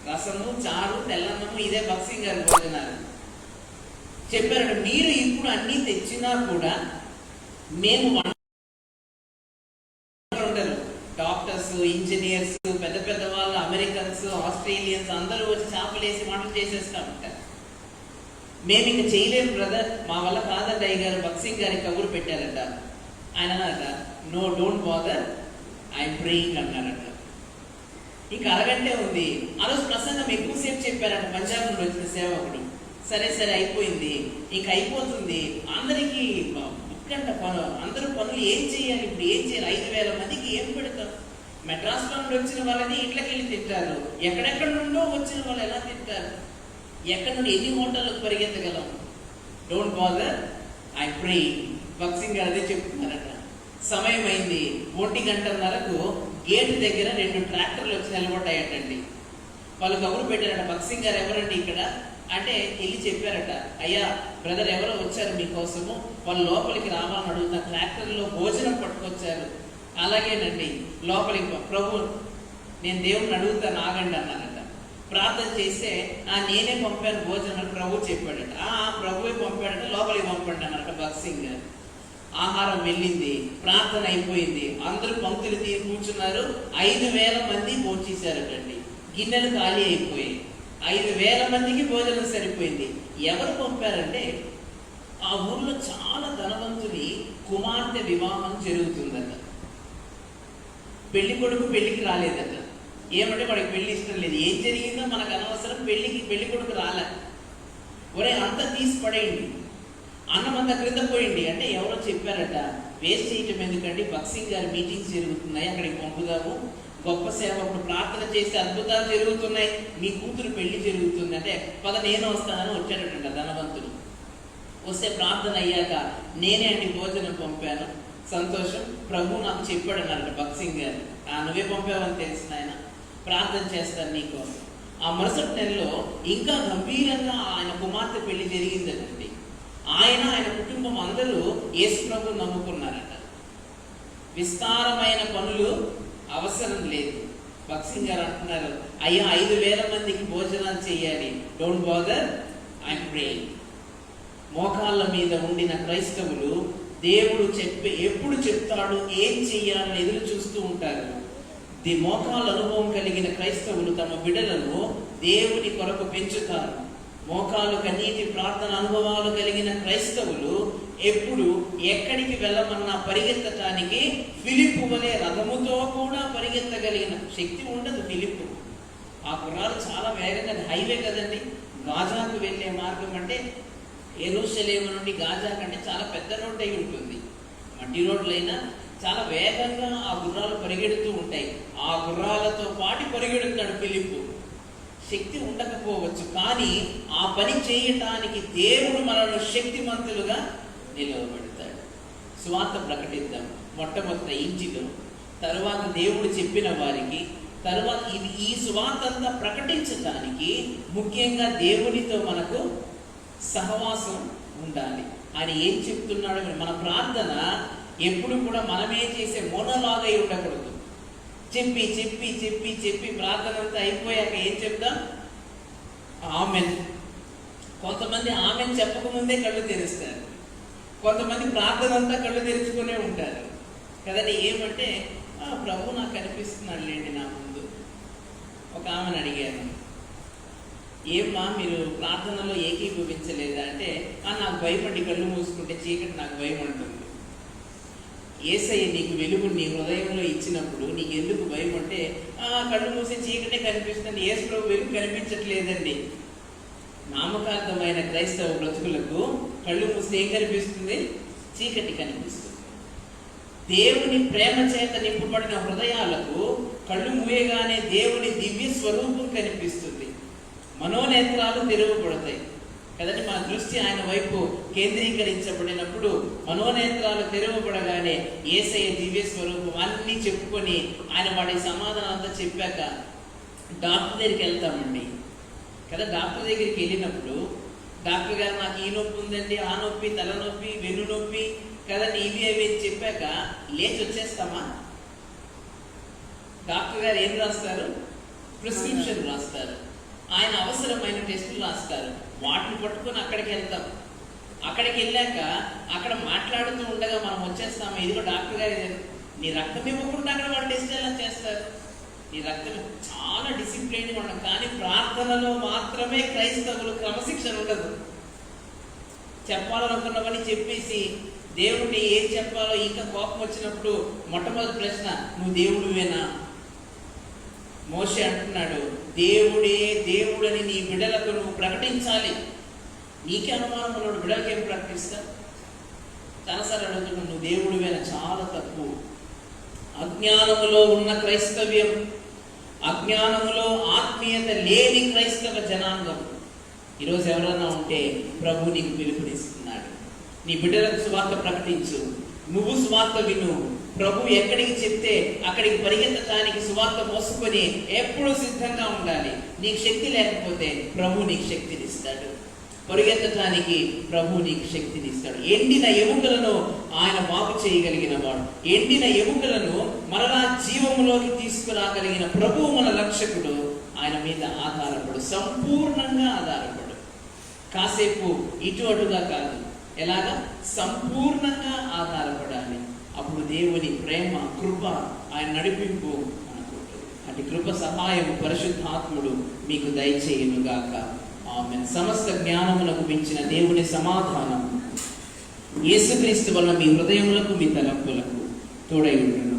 రసము చారు తెల్లన్నము ఇదే భక్సింగ్ గారి భోజనాలు చెప్పారట. మీరు ఇప్పుడు అన్ని తెచ్చినా కూడా మేము ఉండరు, డాక్టర్స్, ఇంజనీర్స్, పెద్ద పెద్ద వాళ్ళు, అమెరికన్స్, ఆస్ట్రేలియన్స్ అందరూ వచ్చి చేపలేసి వంటలు చేసేస్తామంటారు. మేము ఇంక చేయలేము బ్రదర్, మా వల్ల కాదండి అయ్యగారు. భక్సింగ్ గారికి కబురు పెట్టారట. ఆయన అన్నారట, no don't bother, I'm praying అన్నారట. ఇంక అరగంటే ఉంది. ఆ రోజు ప్రసంగం ఎక్కువసేపు చెప్పారట పంజాబ్ నుండి వచ్చిన సేవకుడు. సరే అయిపోయింది, ఇంక అయిపోతుంది, అందరికీ ఉత్కంఠ అందరూ పనులు ఏం చేయాలి, ఇప్పుడు ఏం చేయాలి, 5,000 మందికి ఏం పెడతారు? మెడ్రాస్లో నుండి వచ్చిన వాళ్ళని ఇంట్లోకి వెళ్ళి తింటారు, ఎక్కడెక్కడ నుండో వచ్చిన వాళ్ళు ఎలా తింటారు, ఎక్కడ నుండి ఎన్ని హోటళ్ళకు పరిగెత్తగలం? Don't bother, I pray. భక్సింగ్ గారు అదే చెప్తున్నారట. సమయం అయింది, 1:30కు గేట్ దగ్గర 2 ట్రాక్టర్లు వచ్చి నిలబడ్డాయటండి. వాళ్ళు కబురు పెట్టారట, భక్సింగ్ గారు ఎవరండి ఇక్కడ అంటే వెళ్ళి చెప్పారట, అయ్యా బ్రదర్ ఎవరో వచ్చారు మీకోసము, వాళ్ళు లోపలికి రావాలని అడుగుతున్న, ట్రాక్టర్లో భోజనం పట్టుకొచ్చారు. అలాగేనండి, లోపలికి ప్రభు నేను దేవుని అడుగుతాను ఆగండి అన్నారట. ప్రార్థన చేస్తే నేనే పంపాను భోజనం ప్రభు చెప్పాడట. ప్రభువే పంపాడట, లోపలికి పంపండి అన్నట భక్సింగ్ గారు. ఆహారం వెళ్ళింది, ప్రార్థన అయిపోయింది, అందరూ పంక్తులు తీరి కూర్చున్నారు. 5,000 మంది భోంచేశారటండి. గిన్నెలు ఖాళీ అయిపోయాయి. 5,000 మందికి భోజనం సరిపోయింది. ఎవరు పంపారంటే, ఆ ఊర్లో చాలా ధనవంతుని కుమార్తె వివాహం జరుగుతుందట. పెళ్లి కొడుకు పెళ్లికి రాలేదట. ఏమంటే వాడికి పెళ్లి ఇష్టం లేదు. ఏం జరిగిందో మనకు అనవసరం, పెళ్లి కొడుకు రాలే. ఒరే అంతా తీసి పడేయండి, అన్నం అంతా క్రింద పోయింది అంటే ఎవరో చెప్పారట, వేస్ట్ చేయటం ఎందుకండి, భక్సింగ్ గారి మీటింగ్స్ జరుగుతున్నాయి, అక్కడికి పంపుదాము, గొప్ప సేవకుడు ప్రార్థన చేస్తే అద్భుతాలు జరుగుతున్నాయి, మీ కూతురు పెళ్లి జరుగుతుంది అంటే, పద నేను వస్తానని వచ్చాడట ధనవంతుడు. వస్తే ప్రార్థన అయ్యాక, నేనే అండి భోజనం పంపాను, సంతోషం, ప్రభు నాకు చెప్పాడు అన్నారట భక్సింగ్ గారు. నువ్వే పంపావని తెలిసిన ఆయన, ప్రార్థన చేస్తాను నీకోసం. ఆ మరుసటి నెలలో ఇంకా గంభీరంగా ఆయన కుమార్తె పెళ్లి జరిగిందటండి. ఆయన కుటుంబం అందరూ యేసు ప్రభు నమ్ముకున్నారట. విస్తారమైన పనులు అవసరం లేదు. భక్సింగ్ గారు అంటున్నారు, అయ్యా 5,000 మందికి భోజనాలు చేయాలి, డోంట్ బాదర్, ఐఎమ్ ప్రేయింగ్. మోకాళ్ళ మీద ఉండిన క్రైస్తవులు దేవుడు ఎప్పుడు చెప్తాడు, ఏం చెయ్యాలని ఎదురు చూస్తూ ఉంటారు. మోకాళ్ళ అనుభవం కలిగిన క్రైస్తవులు తమ బిడ్డలను దేవుని కొరకు పెంచుతారు. మోకాలు కన్నీటి ప్రార్థన అనుభవాలు కలిగిన క్రైస్తవులు ఎప్పుడు ఎక్కడికి వెళ్ళమన్నా పరిగెత్తటానికి ఫిలిప్పు వలె రథముతో కూడా పరిగెత్తగలిగిన శక్తి ఉండదు ఫిలిప్పు. ఆ కుర్రాలు చాలా వేగంగా, హైవే కదండి, గాజాకు వెళ్ళే మార్గం అంటే యెరూషలేము నుండి గాజా కంటే చాలా పెద్ద రోడ్ అయి ఉంటుంది. మట్టి రోడ్లైనా చాలా వేగంగా ఆ గుర్రాలు పరిగెడుతూ ఉంటాయి. ఆ గుర్రాలతో పాటు పరిగెడుతున్నాడు ఫిలిప్పు. శక్తి ఉండకపోవచ్చు, కానీ ఆ పని చేయటానికి దేవుడు మనల్ని శక్తిమంతులుగా నిలవబెడతాడు. సువార్త ప్రకటిద్దాం మొట్టమొదటి ఇంటిలో, తరువాత దేవుడు చెప్పిన వారికి, తరువాత ఈ సువార్త అంతా ప్రకటించడానికి ముఖ్యంగా దేవునితో మనకు సహవాసం ఉండాలి. ఆయన ఏం చెప్తున్నాడు, మన ప్రార్థన ఎప్పుడు కూడా మనమే చేసే మోనోలాగ్ అయి ఉండకూడదు. చెప్పి చెప్పి చెప్పి చెప్పి ప్రార్థన అంతా అయిపోయాక ఏం చెప్తాం, ఆమెన్. కొంతమంది ఆమెన్ చెప్పకముందే కళ్ళు తెరుస్తారు, కొంతమంది ప్రార్థన అంతా కళ్ళు తెరుచుకునే ఉంటారు కదండి. ఏమంటే ప్రభు నాకు కనిపిస్తున్నాడు లేండి నా ముందు. ఒక ఆమెను అడిగాను, ఏమ్మా మీరు ప్రార్థనలో ఏకీభవించలేదా అంటే, నాకు భయపడి కళ్ళు మూసుకుంటే చీకటి నాకు భయం అంటుంది. యేసయ్య నీకు వెలుగు నీ హృదయంలో ఇచ్చినప్పుడు నీకు ఎందుకు భయం అంటే, కళ్ళు మూసి చీకటే కనిపిస్తుంది, యేసు ప్రభు వెలుగు కనిపించట్లేదండి. నామకార్థమైన క్రైస్తవ బ్రతుకులకు కళ్ళు మూస్తే ఏం కనిపిస్తుంది? చీకటి కనిపిస్తుంది. దేవుని ప్రేమ చేత నింపబడిన హృదయాలకు కళ్ళు మూయగానే దేవుని దివ్య స్వరూపం కనిపిస్తుంది. మనోనేత్రాలు తెరవబడతాయి కదండి. మన దృష్టి ఆయన వైపు కేంద్రీకరించబడినప్పుడు మనోనేత్రాలు తెరవబడగానే యేసయ్య దివ్య స్వరూపం అన్నీ చెప్పుకొని ఆయన వాడి సమాధానం అంతా చెప్పాక డాక్టర్ దగ్గరికి వెళ్తామండి కదా. డాక్టర్ దగ్గరికి వెళ్ళినప్పుడు డాక్టర్ గారు నాకు ఈ నొప్పి ఉందండి, ఆ నొప్పి, తలనొప్పి, వెన్ను నొప్పి కదండి, ఇవి అవి చెప్పాక లేచి వచ్చేస్తామా? డాక్టర్ గారు ఏం రాస్తారు? ప్రిస్క్రిప్షన్ రాస్తారు. ఆయన అవసరమైన టెస్టులు రాస్తారు. వాటిని పట్టుకొని అక్కడికి వెళ్తాం. అక్కడికి వెళ్ళాక అక్కడ మాట్లాడుతూ ఉండగా మనం వచ్చేస్తాము, ఇదిగో డాక్టర్ గారు నీ రక్తం ఇవ్వకుండా అక్కడ వాళ్ళు టెస్ట్ ఎలా చేస్తారు? నీ రక్తం చాలా డిసిప్లైన్గా ఉండదు. కానీ ప్రార్థనలో మాత్రమే క్రైస్తవులు క్రమశిక్షణ ఉండదు. చెప్పాలనుకున్నవని చెప్పేసి దేవుడిని ఏం చెప్పాలో ఇంకా కోపం వచ్చినప్పుడు మొట్టమొదటి ప్రశ్న, నువ్వు దేవుడివేనా? మోషే అంటున్నాడు, దేవుడే దేవుడని నీ బిడ్డలకు నువ్వు ప్రకటించాలి. నీకే అనుమానం ఉన్నాడు, బిడ్డలకి ఏం ప్రకటిస్తా? చాలాసార్లు అడుగుతున్నాడు, నువ్వు దేవుడివేనా? చాలా తప్పు. అజ్ఞానములో ఉన్న క్రైస్తవ్యం, అజ్ఞానములో ఆత్మీయత లేని క్రైస్తవ జనాంగం. ఈరోజు ఎవరైనా ఉంటే ప్రభు నీకు పిలుపునిస్తున్నాడు, నీ బిడ్డలకు సువార్త ప్రకటించు, నువ్వు సువార్త విను. ప్రభు ఎక్కడికి చెప్తే అక్కడికి పరిగెత్తడానికి సువార్త మోసుకొని ఎప్పుడూ సిద్ధంగా ఉండాలి. నీకు శక్తి లేకపోతే ప్రభు నీకు శక్తిని ఇస్తాడు. పరిగెత్తడానికి ప్రభు నీకు శక్తిని ఇస్తాడు. ఎండిన ఎముకలను ఆయన బాగు చేయగలిగిన వాడు. ఎండిన ఎముకలను మరలా జీవములోకి తీసుకురాగలిగిన ప్రభువు మన రక్షకుడు. ఆయన మీద ఆధారపడు, సంపూర్ణంగా ఆధారపడు. కాసేపు ఇటు అటుగా కాదు, ఎలాగా? సంపూర్ణంగా ఆధారపడాలి. అప్పుడు దేవుని ప్రేమ, కృప, ఆయన నడిపింపు మనకు. అటు కృప సహాయము పరిశుద్ధాత్ముడు మీకు దయచేయునుగాక. ఆమేన్. సమస్త జ్ఞానమునకు మించిన దేవుని సమాధానం యేసుక్రీస్తు వలన మీ హృదయములకు, మీ తలంపులకు తోడై ఉండును.